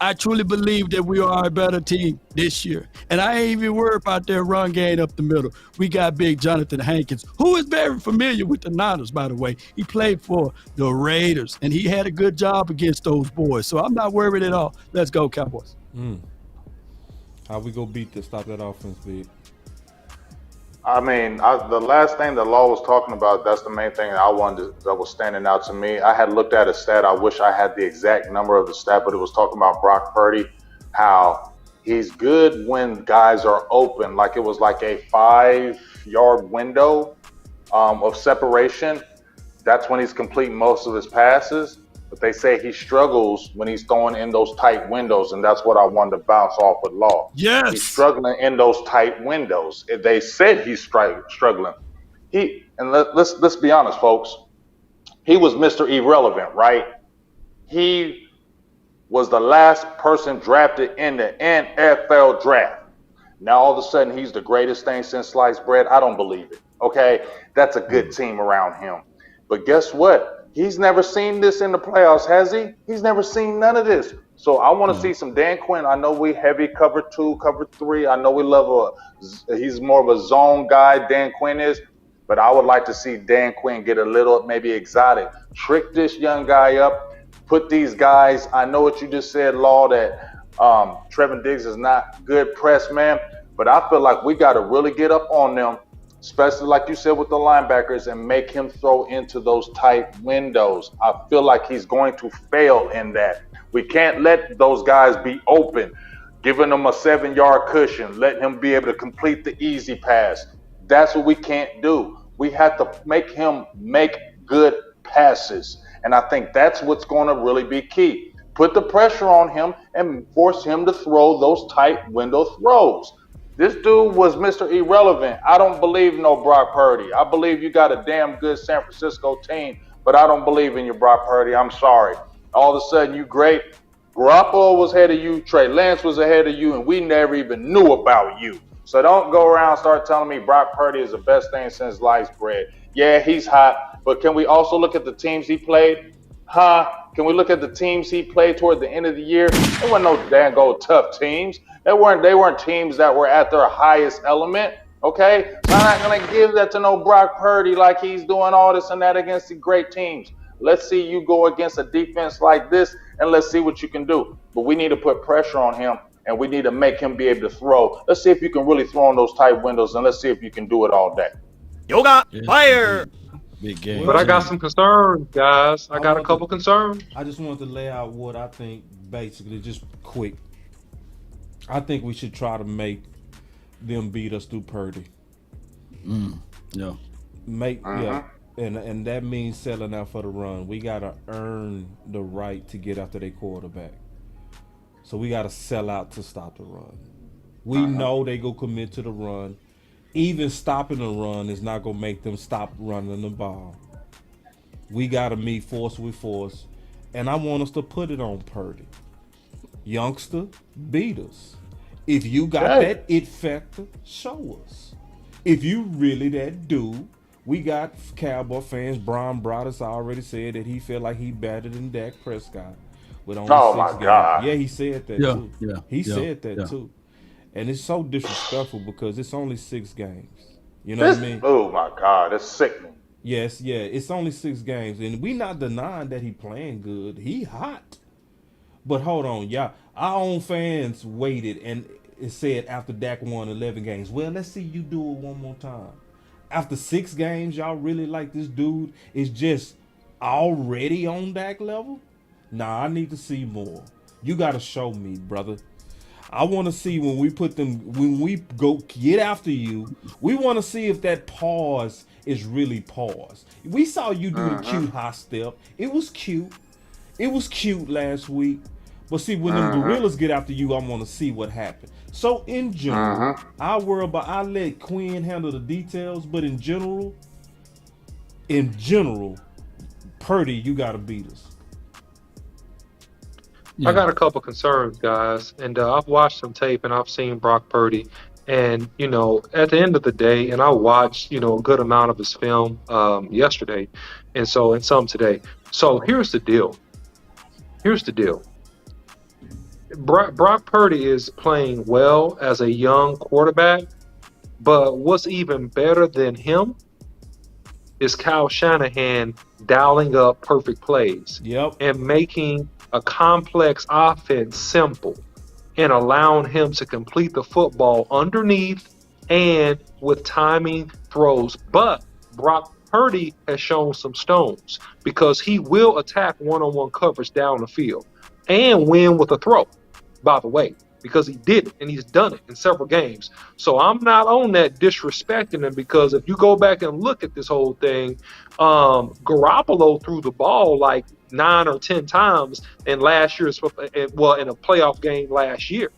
I truly believe that we are a better team this year. And I ain't even worried about their run game up the middle. We got big Jonathan Hankins, who is very familiar with the Niners, by the way. He played for the Raiders, and he had a good job against those boys. So I'm not worried at all. Let's go, Cowboys. How we go stop that offense, big? I mean, the last thing that Law was talking about, that's the main thing that was standing out to me. I had looked at a stat. I wish I had the exact number of the stat, but it was talking about Brock Purdy, how he's good when guys are open. Like it was like a 5-yard window of separation. That's when he's completing most of his passes. But they say he struggles when he's throwing in those tight windows, and that's what I wanted to bounce off with Law. Yes. He's struggling in those tight windows. They said he's struggling. Let's be honest, folks. He was Mr. Irrelevant, right? He was the last person drafted in the NFL draft. Now all of a sudden he's the greatest thing since sliced bread. I don't believe it. Okay, that's a good team around him. But guess what? He's never seen this in the playoffs, has he? He's never seen none of this. So I want to see some Dan Quinn. I know we heavy cover 2, cover 3. I know we love he's more of a zone guy, Dan Quinn is. But I would like to see Dan Quinn get a little maybe exotic. Trick this young guy up. Put these guys. I know what you just said, Law, that Trevin Diggs is not good press man. But I feel like we got to really get up on them, especially like you said with the linebackers, and make him throw into those tight windows. I feel like he's going to fail in that. We can't let those guys be open, giving them a 7-yard cushion, letting him be able to complete the easy pass. That's what we can't do. We have to make him make good passes. And I think that's what's going to really be key. Put the pressure on him and force him to throw those tight window throws. This dude was Mr. Irrelevant. I don't believe no Brock Purdy. I believe you got a damn good San Francisco team, but I don't believe in your Brock Purdy. I'm sorry. All of a sudden, you great. Garoppolo was ahead of you. Trey Lance was ahead of you, and we never even knew about you. So don't go around and start telling me Brock Purdy is the best thing since sliced bread. Yeah, he's hot, but can we also look at the teams he played? Can we look at the teams he played toward the end of the year? There weren't no dang old tough teams. They weren't teams that were at their highest element. Okay, so I'm not gonna give that to no Brock Purdy like he's doing all this and that against the great teams. Let's see you go against a defense like this, and let's see what you can do. But we need to put pressure on him, and we need to make him be able to throw. Let's see if you can really throw in those tight windows, and let's see if you can do it all day. Yoga fire. Big game. But I got some concerns, guys. I got a couple concerns. I just wanted to lay out what I think, basically, just quick. I think we should try to make them beat us through Purdy. Yeah. Yeah. And that means selling out for the run. We gotta earn the right to get after their quarterback. So we gotta sell out to stop the run. We know they go commit to the run. Even stopping the run is not gonna make them stop running the ball. We gotta meet force with force. And I want us to put it on Purdy. Youngster, beat us. If you got that it factor, show us. If you really that dude, we got Cowboy fans. Brian Broaddus already said that he felt like he better than Dak Prescott with only 6 games. God. Yeah, he said that too. He said that too. And it's so disrespectful because it's only 6 games. You know what I mean? Oh my God, it's sickening. Yes, yeah, it's only 6 games, and we not denying that he playing good. He hot. But hold on, y'all. Our own fans waited and it said after Dak won 11 games, well, let's see you do it one more time. After 6 games, y'all really like this dude is just already on Dak level? Nah, I need to see more. You got to show me, brother. I want to see when we go get after you, we want to see if that pause is really pause. We saw you do the cute high step. It was cute. It was cute last week. But see, when them gorillas get after you, I want to see what happened. So in general, I let Quinn handle the details, but in general, Purdy, you got to beat us. I got a couple concerns, guys, and I've watched some tape and I've seen Brock Purdy, and at the end of the day, and I watched a good amount of his film yesterday, and some today. So here's the deal. Brock Purdy is playing well as a young quarterback, but what's even better than him is Kyle Shanahan dialing up perfect plays and making a complex offense simple and allowing him to complete the football underneath and with timing throws. But Brock Purdy has shown some stones because he will attack one-on-one coverage down the field and win with a throw, by the way, because he did it and he's done it in several games. So I'm not on that disrespecting him, because if you go back and look at this whole thing, Garoppolo threw the ball like 9 or 10 times in last year's, in a playoff game last year.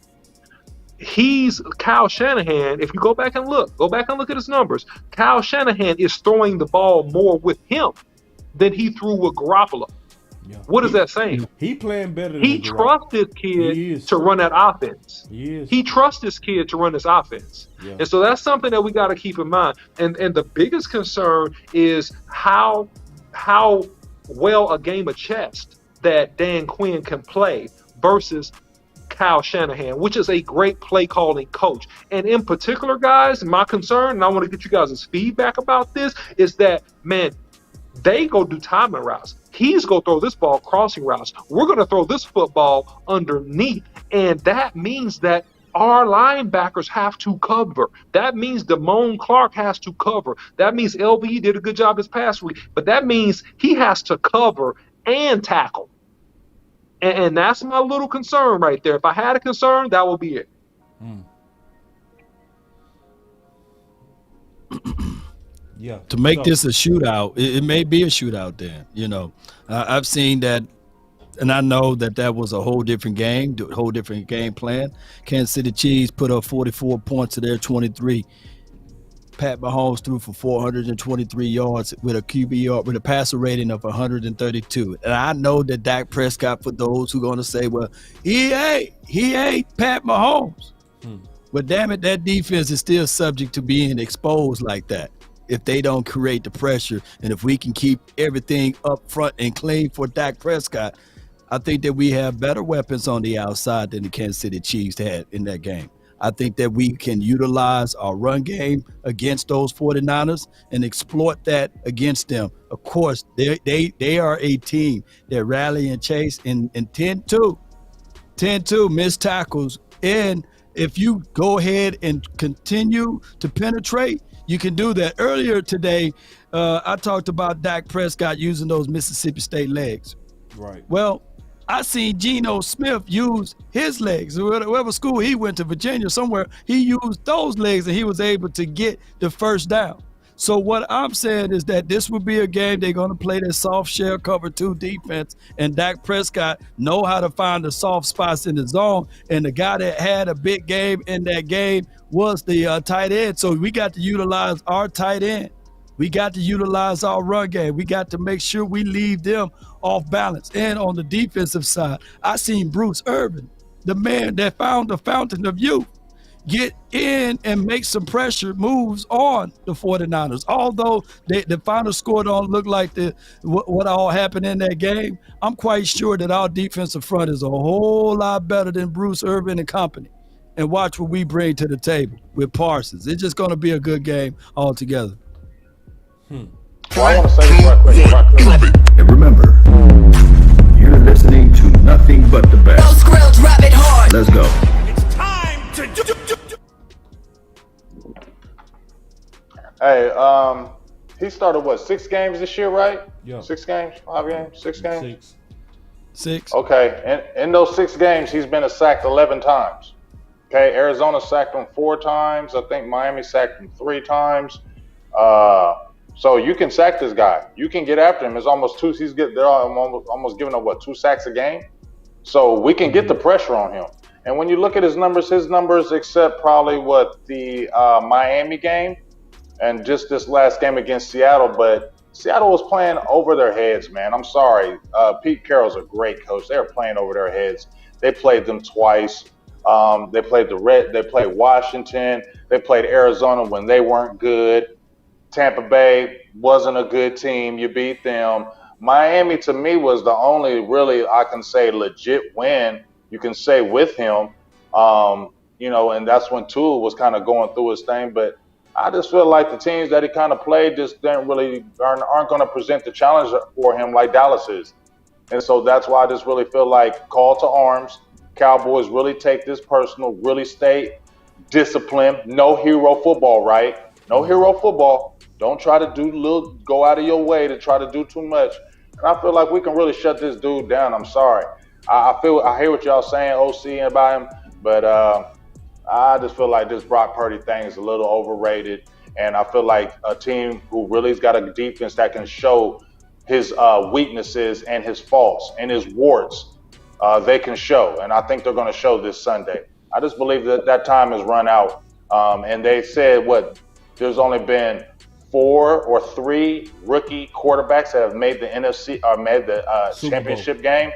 Kyle Shanahan, if you go back and look at his numbers, Kyle Shanahan is throwing the ball more with him than he threw with Garoppolo. Yeah. What is that saying? He playing better than He trusts this kid to run that offense. He trusts this kid to run this offense. Yeah. And so that's something that we got to keep in mind. And the biggest concern is how well a game of chess that Dan Quinn can play versus Kyle Shanahan, which is a great play calling coach. And in particular, guys, my concern, and I want to get you guys' feedback about this, is that, man, they go do timing routes. He's going to throw this ball crossing routes. We're going to throw this football underneath. And that means that our linebackers have to cover. That means Damone Clark has to cover. That means LVE did a good job this past week. But that means he has to cover and tackle. And that's my little concern right there. If I had a concern, that would be it. Yeah. To make this a shootout, it may be a shootout then. You know, I've seen that, and I know that was a whole different game, a whole different game plan. Kansas City Chiefs put up 44 points to their 23. Pat Mahomes threw for 423 yards with a QB with a passer rating of 132. And I know that Dak Prescott, for those who are going to say, well, he ain't Pat Mahomes. But damn it, that defense is still subject to being exposed like that if they don't create the pressure. And if we can keep everything up front and clean for Dak Prescott, I think that we have better weapons on the outside than the Kansas City Chiefs had in that game. I think that we can utilize our run game against those 49ers and exploit that against them. Of course, they are a team that rally and chase in 10-2 missed tackles. And if you go ahead and continue to penetrate, you can do that. Earlier today, I talked about Dak Prescott using those Mississippi State legs. Right. Well, I seen Geno Smith use his legs. Whatever school he went to, Virginia, somewhere, he used those legs and he was able to get the first down. So what I'm saying is that this will be a game they're going to play their soft shell cover 2 defense, and Dak Prescott know how to find the soft spots in the zone. And the guy that had a big game in that game was the tight end. So we got to utilize our tight end. We got to utilize our run game. We got to make sure we leave them off balance. And on the defensive side, I seen Bruce Irvin, the man that found the fountain of youth, get in and make some pressure moves on the 49ers. Although the final score don't look like what all happened in that game, I'm quite sure that our defensive front is a whole lot better than Bruce Irvin and company. And watch what we bring to the table with Parsons. It's just going to be a good game altogether. Well, I want to say this right quick. And remember, you're listening to nothing but the best. Let's go. It's time to Hey, he started 6 games this year, right? Yeah. 6 games, 5 games, 6 games. 6. Okay, in those 6 games, he's been sacked 11 times. Okay, Arizona sacked him 4 times. I think Miami sacked him 3 times. So you can sack this guy. You can get after him. It's almost 2. They're almost giving up 2 sacks a game. So we can get the pressure on him. And when you look at his numbers, except probably the Miami game and just this last game against Seattle, but Seattle was playing over their heads, man. I'm sorry. Pete Carroll's a great coach. They were playing over their heads. They played them twice. They played They played Washington. They played Arizona when they weren't good. Tampa Bay wasn't a good team. You beat them. Miami, to me, was the only really, I can say, legit win you can say with him. And that's when Tua was kind of going through his thing. But I just feel like the teams that he kind of played just aren't going to present the challenge for him like Dallas is. And so that's why I just really feel like call to arms. Cowboys really take this personal, really stay disciplined. No hero football, right? No hero football. Don't try to go out of your way to try to do too much. And I feel like we can really shut this dude down. I'm sorry. I hear what y'all saying, OC, about him, but I just feel like this Brock Purdy thing is a little overrated. And I feel like a team who really's got a defense that can show his weaknesses and his faults and his warts, they can show. And I think they're going to show this Sunday. I just believe that time has run out. And they said, there's only been 4 or 3 rookie quarterbacks that have made the NFC or made the championship game,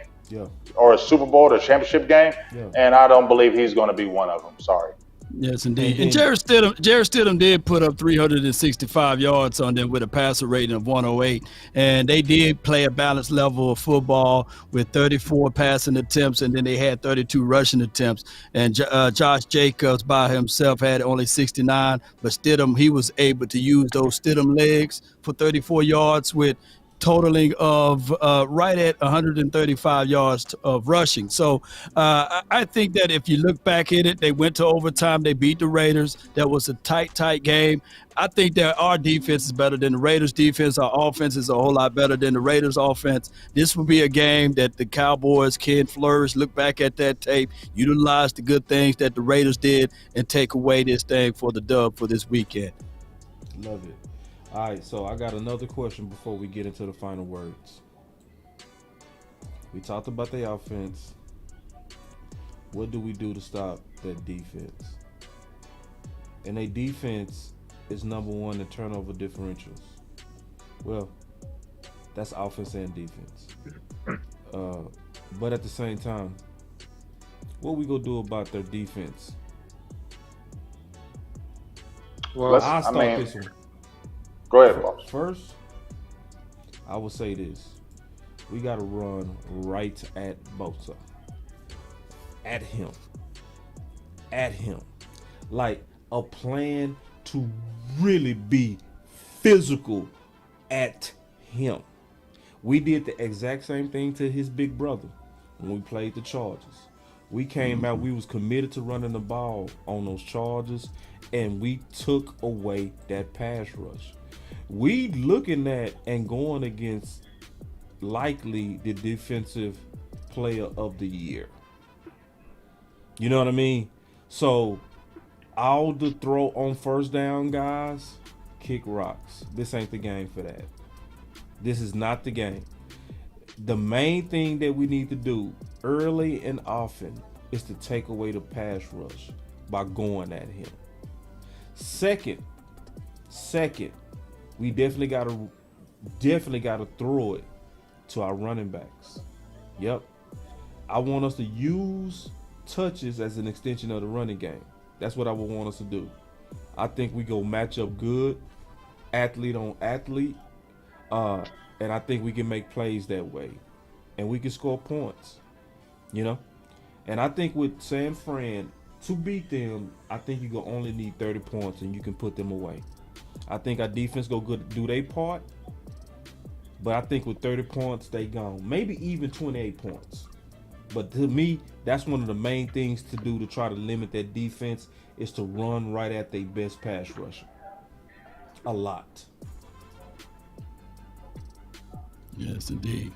or a Super Bowl or championship game, and I don't believe he's going to be one of them. Sorry. Yes, indeed. And Jarrett Stidham did put up 365 yards on them with a passer rating of 108. And they did play a balanced level of football with 34 passing attempts, and then they had 32 rushing attempts. And Josh Jacobs by himself had only 69, but Stidham, he was able to use those Stidham legs for 34 yards with totaling of right at 135 yards of rushing. So I think that if you look back at it, they went to overtime. They beat the Raiders. That was a tight game. I think that our defense is better than the Raiders' defense. Our offense is a whole lot better than the Raiders' offense. This will be a game that the Cowboys can flourish, look back at that tape, utilize the good things that the Raiders did, and take away this thing for the dub for this weekend. Love it. All right, so I got another question before we get into the final words. We talked about the offense. What do we do to stop that defense? And their defense is number one in turnover differentials. Well, that's offense and defense. But at the same time, what we gonna do about their defense? Well, I'll start this one. Go ahead, boss. First, I will say this. We got to run right at Bosa. At him. Like a plan to really be physical at him. We did the exact same thing to his big brother when we played the Chargers. We came out, we was committed to running the ball on those Chargers, and we took away that pass rush. We looking at and going against likely the defensive player of the year. You know what I mean? So all the throw on first down guys, kick rocks. This ain't the game for that. This is not the game. The main thing that we need to do early and often is to take away the pass rush by going at him. Second, we definitely gotta throw it to our running backs. Yep. I want us to use touches as an extension of the running game. That's what I would want us to do. I think we go match up good, athlete on athlete, and I think we can make plays that way, and we can score points, you know. And I think with San Fran, to beat them, I think you gonna only need 30 points and you can put them away. I think our defense go good, do their part, but I think with 30 points they gone, maybe even 28 points. But to me, that's one of the main things to do to try to limit that defense is to run right at their best pass rusher. A lot. Yes, indeed.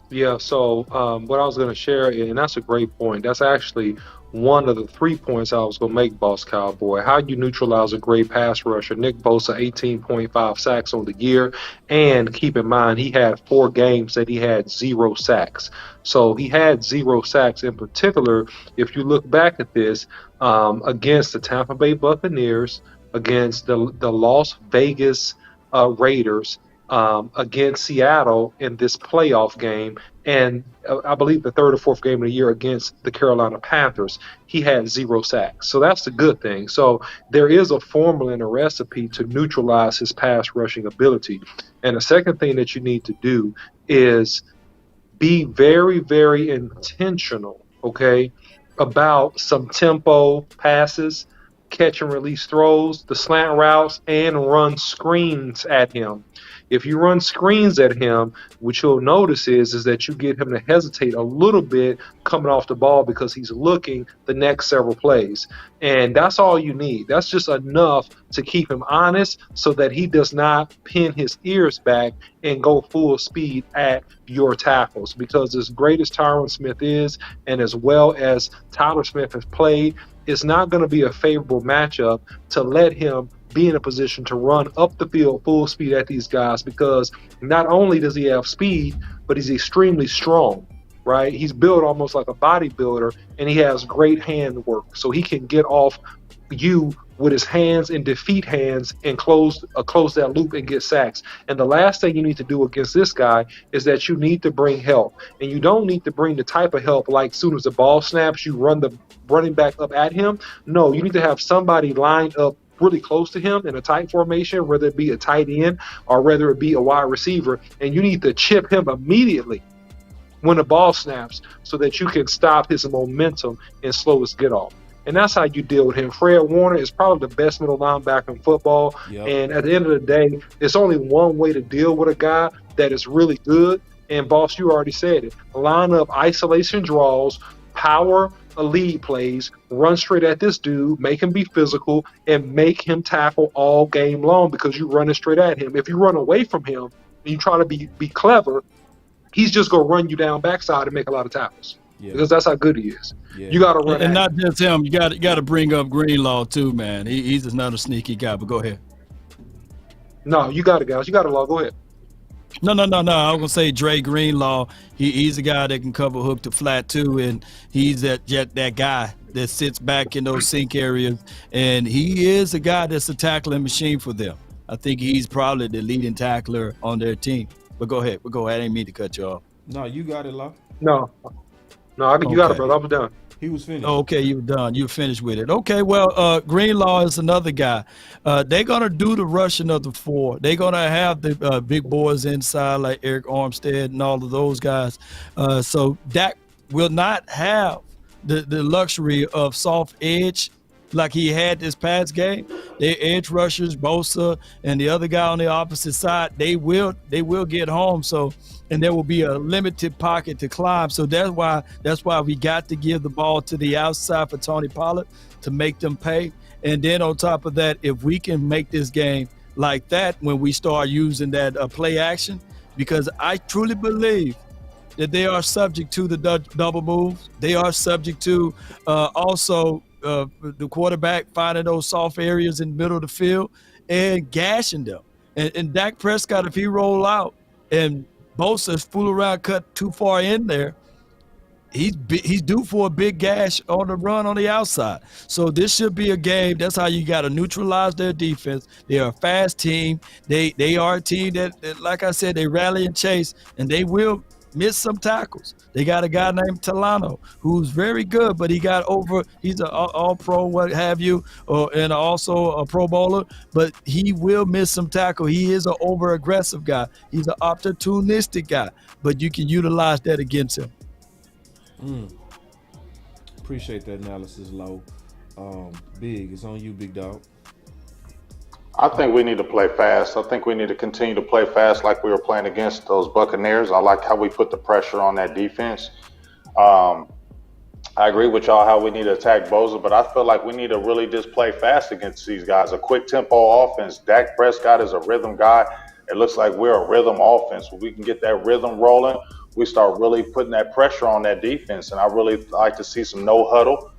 Yeah, so what I was going to share, and that's a great point. That's actually one of the 3 points I was going to make, Boss Cowboy. How you neutralize a great pass rusher. Nick Bosa, 18.5 sacks on the year. And keep in mind, he had 4 games that he had 0 sacks. So he had 0 sacks in particular. If you look back at this, against the Tampa Bay Buccaneers, against the Las Vegas Raiders, against Seattle in this playoff game, and I believe the 3rd or 4th game of the year against the Carolina Panthers, he had 0 sacks. So that's the good thing. So there is a formula and a recipe to neutralize his pass rushing ability. And the second thing that you need to do is be very, very intentional, okay, about some tempo passes, catch and release throws, the slant routes, and run screens at him. If you run screens at him, what you'll notice is that you get him to hesitate a little bit coming off the ball because he's looking the next several plays. And that's all you need. That's just enough to keep him honest so that he does not pin his ears back and go full speed at your tackles. Because as great as Tyron Smith is, and as well as Tyler Smith has played, it's not going to be a favorable matchup to let him be in a position to run up the field full speed at these guys, because not only does he have speed, but he's extremely strong, right? He's built almost like a bodybuilder, and he has great hand work, so he can get off you with his hands and defeat hands and close that loop and get sacks. And the last thing you need to do against this guy is that you need to bring help. And you don't need to bring the type of help like soon as the ball snaps, you run the running back up at him. No, you need to have somebody lined up really close to him in a tight formation, whether it be a tight end or whether it be a wide receiver, and you need to chip him immediately when the ball snaps so that you can stop his momentum and slow his get off. And that's how you deal with him. Fred Warner is probably the best middle linebacker in football. Yep. And at the end of the day, it's only one way to deal with a guy that is really good. And Boss, you already said it. Line up isolation draws, power lead plays, run straight at this dude, make him be physical, and make him tackle all game long because you're running straight at him. If you run away from him and you try to be clever, he's just going to run you down backside and make a lot of tackles. Yeah. Because that's how good he is. Yeah. You got to run. And not just him. You got to bring up Greenlaw too, man. He's another sneaky guy. But go ahead. No, you got it, guys. You got it, Law. Go ahead. No. I was gonna say Dre Greenlaw. He's a guy that can cover hook to flat too, and he's that guy that sits back in those sink areas, and he is a guy that's a tackling machine for them. I think he's probably the leading tackler on their team. But go ahead. I didn't mean to cut you off. No, you got it, Law. No, you got it, brother. I was done. He was finished. Okay, you were done. You finished with it. Okay, well, Greenlaw is another guy. They're going to do the rushing of the four. They're going to have the big boys inside like Eric Armstead and all of those guys. So Dak will not have the luxury of soft edge like he had this past game. Their edge rushers, Bosa, and the other guy on the opposite side, they will get home. So, and there will be a limited pocket to climb. So that's why we got to give the ball to the outside for Tony Pollard to make them pay. And then on top of that, if we can make this game like that when we start using that play action, because I truly believe that they are subject to the double moves. They are subject to also the quarterback finding those soft areas in the middle of the field and gashing them. And Dak Prescott, if he roll out and Bosa's fool around, cut too far in there, he's due for a big gash on the run on the outside. So this should be a game. That's how you got to neutralize their defense. They are a fast team. They are a team that, like I said, they rally and chase, and they will miss some tackles. They got a guy named Talano who's very good, but he's an all-pro, what have you, and also a Pro Bowler, but he will miss some tackle. He is an over-aggressive guy. He's an opportunistic guy, but you can utilize that against him. Appreciate that analysis, Low. Big, it's on you, big dog. I think we need to play fast. I think we need to continue to play fast like we were playing against those Buccaneers. I like how we put the pressure on that defense. I agree with y'all how we need to attack Bosa, but I feel like we need to really just play fast against these guys. A quick tempo offense. Dak Prescott is a rhythm guy. It looks like we're a rhythm offense. When we can get that rhythm rolling, we start really putting that pressure on that defense. And I really like to see some no huddle.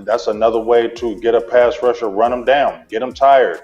That's another way to get a pass rusher, run them down, get them tired.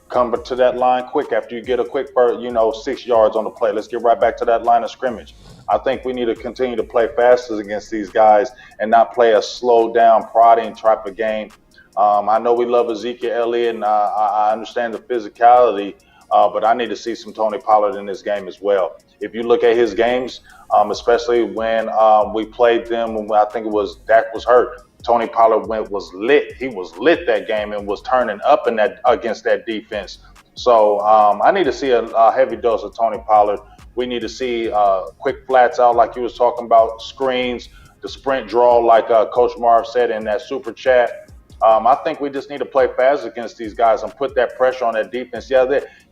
Come to that line quick after you get a quick, 6 yards on the play. Let's get right back to that line of scrimmage. I think we need to continue to play faster against these guys and not play a slow down, prodding type of game. I know we love Ezekiel Elliott, and I understand the physicality, but I need to see some Tony Pollard in this game as well. If you look at his games, especially when we played them, when I think it was Dak was hurt, Tony Pollard was lit. He was lit that game and was turning up in that against that defense. So I need to see a heavy dose of Tony Pollard. We need to see quick flats out like you was talking about, screens, the sprint draw like Coach Marv said in that super chat. I think we just need to play fast against these guys and put that pressure on that defense.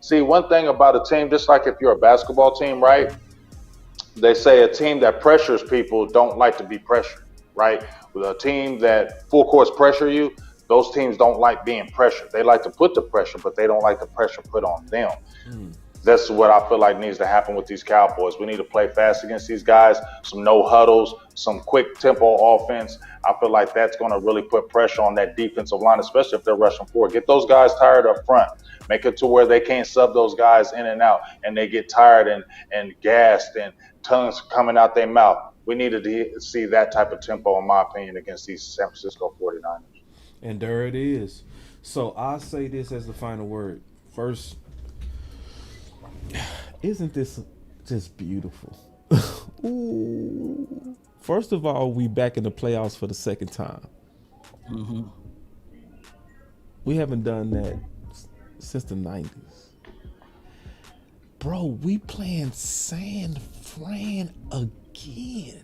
See, one thing about a team, just like if you're a basketball team, right? They say a team that pressures people don't like to be pressured, right? With a team that full course pressure you, those teams don't like being pressured. They like to put the pressure, but they don't like the pressure put on them. That's what I feel like needs to happen with these Cowboys. We need to play fast against these guys, some no huddles, some quick tempo offense. I feel like that's going to really put pressure on that defensive line, especially if they're rushing forward. Get those guys tired up front. Make it to where they can't sub those guys in and out, and they get tired and gassed and tongues coming out their mouth. We needed to see that type of tempo, in my opinion, against these San Francisco 49ers. And there it is. So I'll say this as the final word. First, isn't this just beautiful? Ooh. First of all, we back in the playoffs for the second time. Mm-hmm. We haven't done that since the 90s. Bro, we playing San Fran again.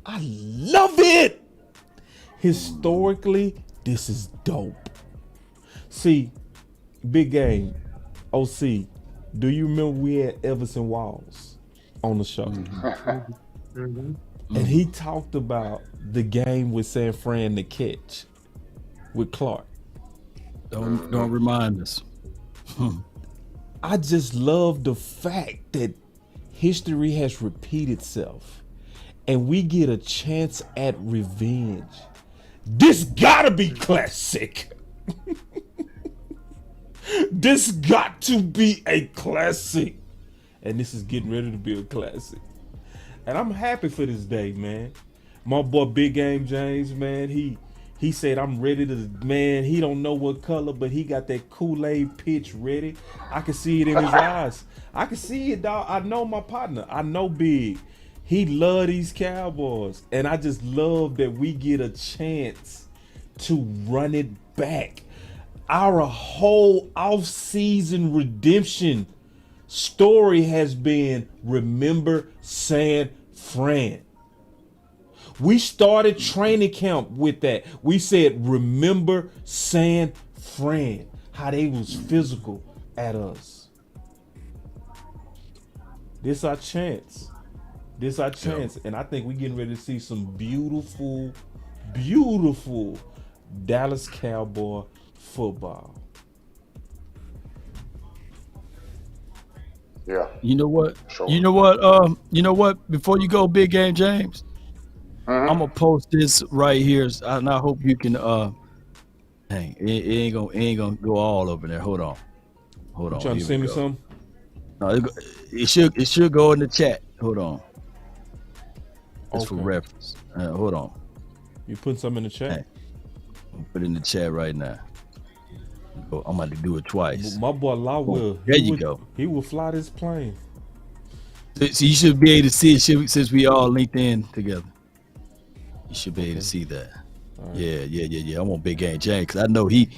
I love it. Historically, this is dope. See, big game, OC, do you remember we had Everson Walls on the show? Mm-hmm. And he talked about the game with San Fran, the catch with Clark. Don't remind us. I just love the fact that history has repeated itself and we get a chance at revenge. This gotta be classic. This got to be a classic. And this is getting ready to be a classic. And I'm happy for this day, man. My boy Big Game James, man, he said, I'm ready to, man, he don't know what color, but he got that Kool-Aid pitch ready. I can see it in his eyes. I can see it, dog. I know my partner. I know Big. He love these Cowboys. And I just love that we get a chance to run it back. Our whole off-season redemption story has been remember San Fran. We started training camp with that. We said, remember San Fran, how they was physical at us. This our chance. This our chance. And I think we're getting ready to see some beautiful, beautiful Dallas Cowboy football. Yeah. You know what? Sure. You know what? Before you go, Big Game James, I'm gonna post this right here, and I hope you can. Dang, it ain't gonna go all over there. Hold on. You trying to send me some? No, it should go in the chat. Hold on. It's for reference. Hold on. You put some in the chat? Hey, I'll put it in the chat right now. I'm about to do it twice. My boy Law will. There you go. He will fly this plane. So you should be able to see it since we all linked in together. You should be able to see that. Right. Yeah. I want Big Game James because I know he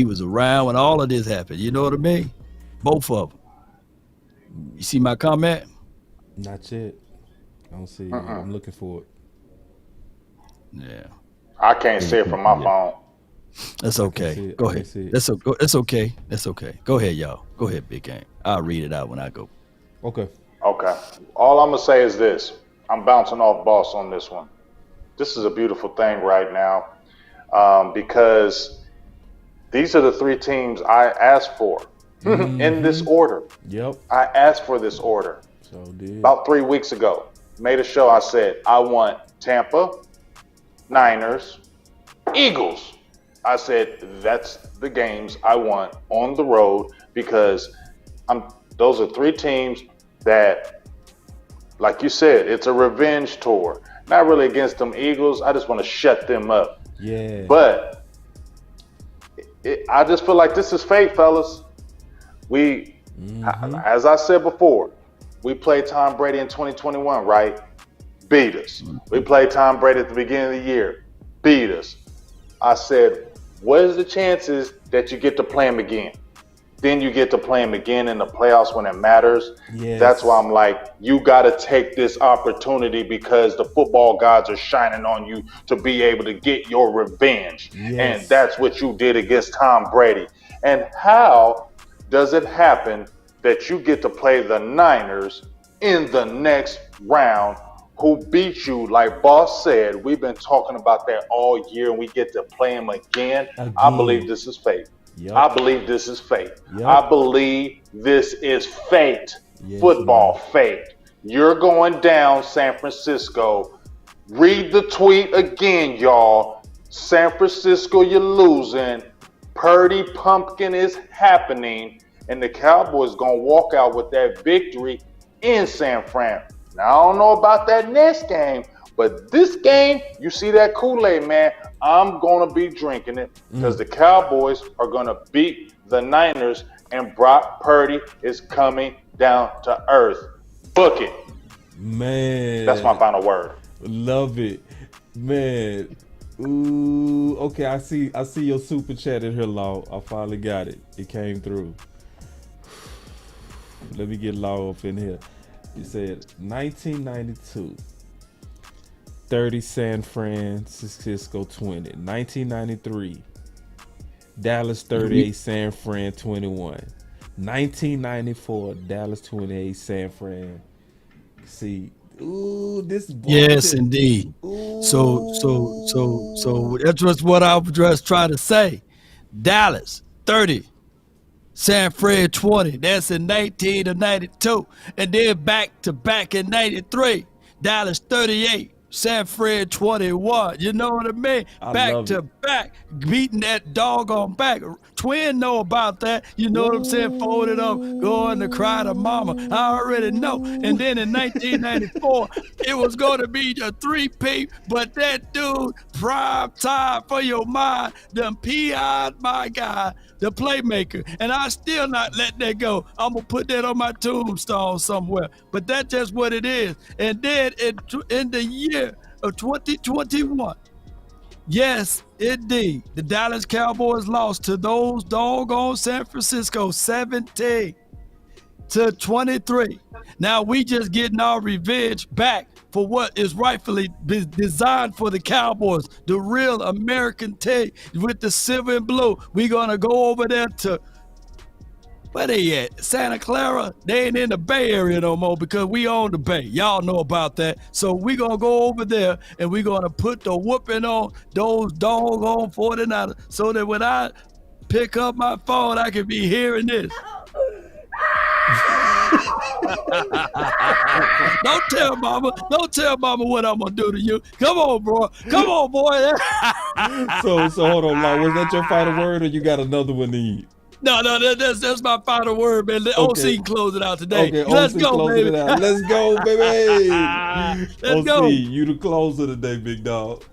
was around when all of this happened. You know what I mean? Both of them. You see my comment? Not yet. I don't see it. I'm looking for it. Yeah. I can't see it from my phone. That's okay. Go ahead. That's okay. That's okay. Go ahead, y'all. Go ahead, Big Game. I'll read it out when I go. Okay. All I'm going to say is this. I'm bouncing off Boss on this one. This is a beautiful thing right now because these are the three teams I asked for in this order. Yep. I asked for this order. So did. About 3 weeks ago. Made a show. I said, I want Tampa, Niners, Eagles. I said, that's the games I want on the road because those are three teams that, like you said, it's a revenge tour. Not really against them Eagles. I just want to shut them up. Yeah. But I just feel like this is fate, fellas. As I said before, we played Tom Brady in 2021, right? Beat us. We played Tom Brady at the beginning of the year. Beat us. I said, what is the chances that you get to play him again? Then you get to play him again in the playoffs when it matters. Yes. That's why I'm like, you got to take this opportunity because the football gods are shining on you to be able to get your revenge. Yes. And that's what you did against Tom Brady. And how does it happen that you get to play the Niners in the next round who beat you? Like Boss said, we've been talking about that all year and we get to play him again. I believe this is fate. Yep. I believe this is fate. Yep. I believe this is fate. Yes, Football fate. You're going down, San Francisco. Read the tweet again, y'all. San Francisco, you're losing. Purdy Pumpkin is happening. And the Cowboys going to walk out with that victory in San Fran. Now, I don't know about that next game, But this game, you see that Kool-Aid, man, I'm going to be drinking it because the Cowboys are going to beat the Niners, and Brock Purdy is coming down to earth. Book it. Man. That's my final word. Love it. Man. Ooh, okay, I see your super chat in here, Law. I finally got it. It came through. Let me get Law up in here. He said 1992. 30 San Francisco 20. 1993. Dallas 38, San Fran 21. 1994, Dallas 28, San Fran. See, ooh, this. Yes, indeed. Ooh. So that's just what I was just trying to say. Dallas 30, San Fran 20. That's in 19 to 92, and then back to back in 93. Dallas 38. San Fran 21, you know what I mean? Back to back, beating that doggone back. Twin know about that, you know what I'm saying? Folded up, going to cry to mama. I already know. And then in 1994, it was going to be the 3-peat, but that dude, prime time for your mind, done PI'd my guy, the playmaker. And I still not let that go. I'm going to put that on my tombstone somewhere. But that's just what it is. And then in the year of 2021, yes, indeed, the Dallas Cowboys lost to those doggone San Francisco 17-23. Now we just getting our revenge back for what is rightfully designed for the Cowboys, the real American team with the silver and blue. We're gonna go over there to, where they at? Santa Clara? They ain't in the Bay Area no more because we own the Bay. Y'all know about that. So we gonna go over there and we gonna put the whooping on those doggone 49ers so that when I pick up my phone, I can be hearing this. Don't tell mama what I'm gonna do to you. Come on, bro. Come on, boy. So hold on, Law. Was that your final word or you got another one to eat? No, that's my final word, man. Let OC close it out today. Okay, Let's OC go, baby. It out. Let's go, baby. Let's OC, go. You the closer today, big dog.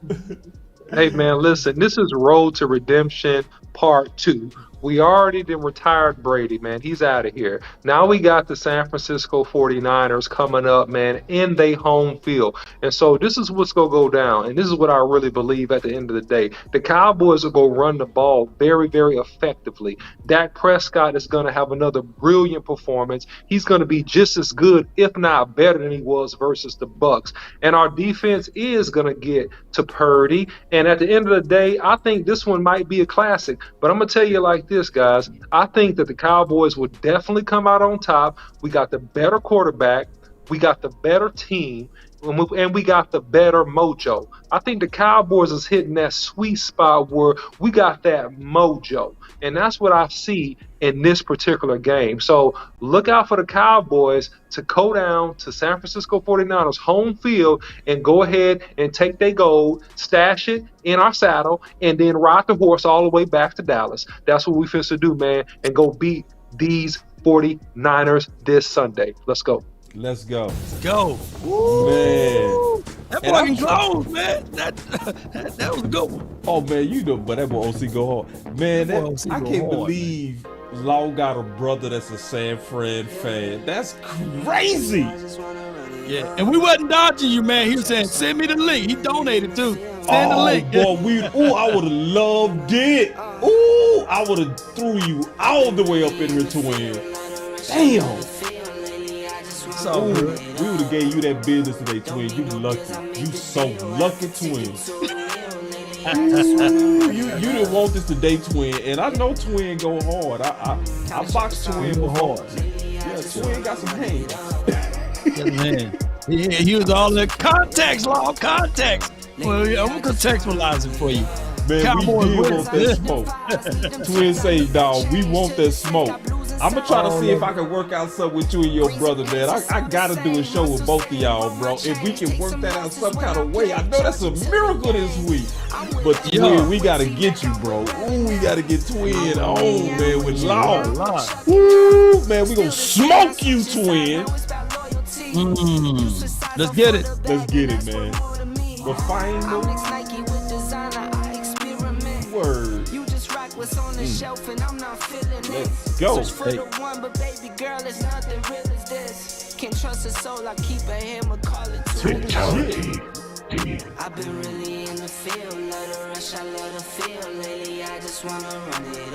Hey, man, listen. This is Road to Redemption Part 2. We already done retired Brady, man. He's out of here. Now we got the San Francisco 49ers coming up, man, in their home field. And so this is what's going to go down. And this is what I really believe at the end of the day. The Cowboys are going to run the ball very, very effectively. Dak Prescott is going to have another brilliant performance. He's going to be just as good, if not better than he was versus the Bucs. And our defense is going to get to Purdy. And at the end of the day, I think this one might be a classic. But I'm going to tell you like this, guys. I think that the Cowboys will definitely come out on top. We got the better quarterback. We got the better team. And we got the better mojo. I think the Cowboys is hitting that sweet spot where we got that mojo. And that's what I see in this particular game. So look out for the Cowboys to go down to San Francisco 49ers home field and go ahead and take their gold, stash it in our saddle, and then ride the horse all the way back to Dallas. That's what we finna to do, man, and go beat these 49ers this Sunday. Let's go. Let's go. Go. Man. That fucking close, man. That was a good one. Oh, man, you know, but that boy OC go hard. Man, I can't believe Law got a brother that's a San Fran fan. That's crazy. Yeah, and we wasn't dodging you, man. He was saying, send me the link. He donated too. Send the link. Boy, I would have loved it. Ooh, I would have threw you all the way up in here, twin. Damn. So we would have gave you that business today, twin. You lucky. You so lucky, twin. you didn't want this today, twin. And I know twin go hard. I boxed twin before. Yeah, twin got some hands. Man. Yeah, he was all in context, Law, context. Well, I'm gonna contextualize it for you. Man, Cowboys we did want that smoke. Twin say, dog, we want that smoke. I'm gonna try to see if I can work out something with you and your brother, man. I gotta do a show with both of y'all, bro. If we can work that out some kind of way, I know that's a miracle this week. But twin, we gotta get you, bro. Ooh, we gotta get twin on, man, with Law. Woo, man, we gonna smoke you, twin. Let's get it. Let's get it, man. Refine I mix Nike with designer, I experiment. Word. You just rock what's on the shelf and I'm not feeling it. Let's go. Search for the one, but baby girl, it's nothing real as this. Can't trust a soul, I keep a hammer, call it Fatality. I've been really in the field, love the rush, I love the feel. Lately, I just wanna run it up.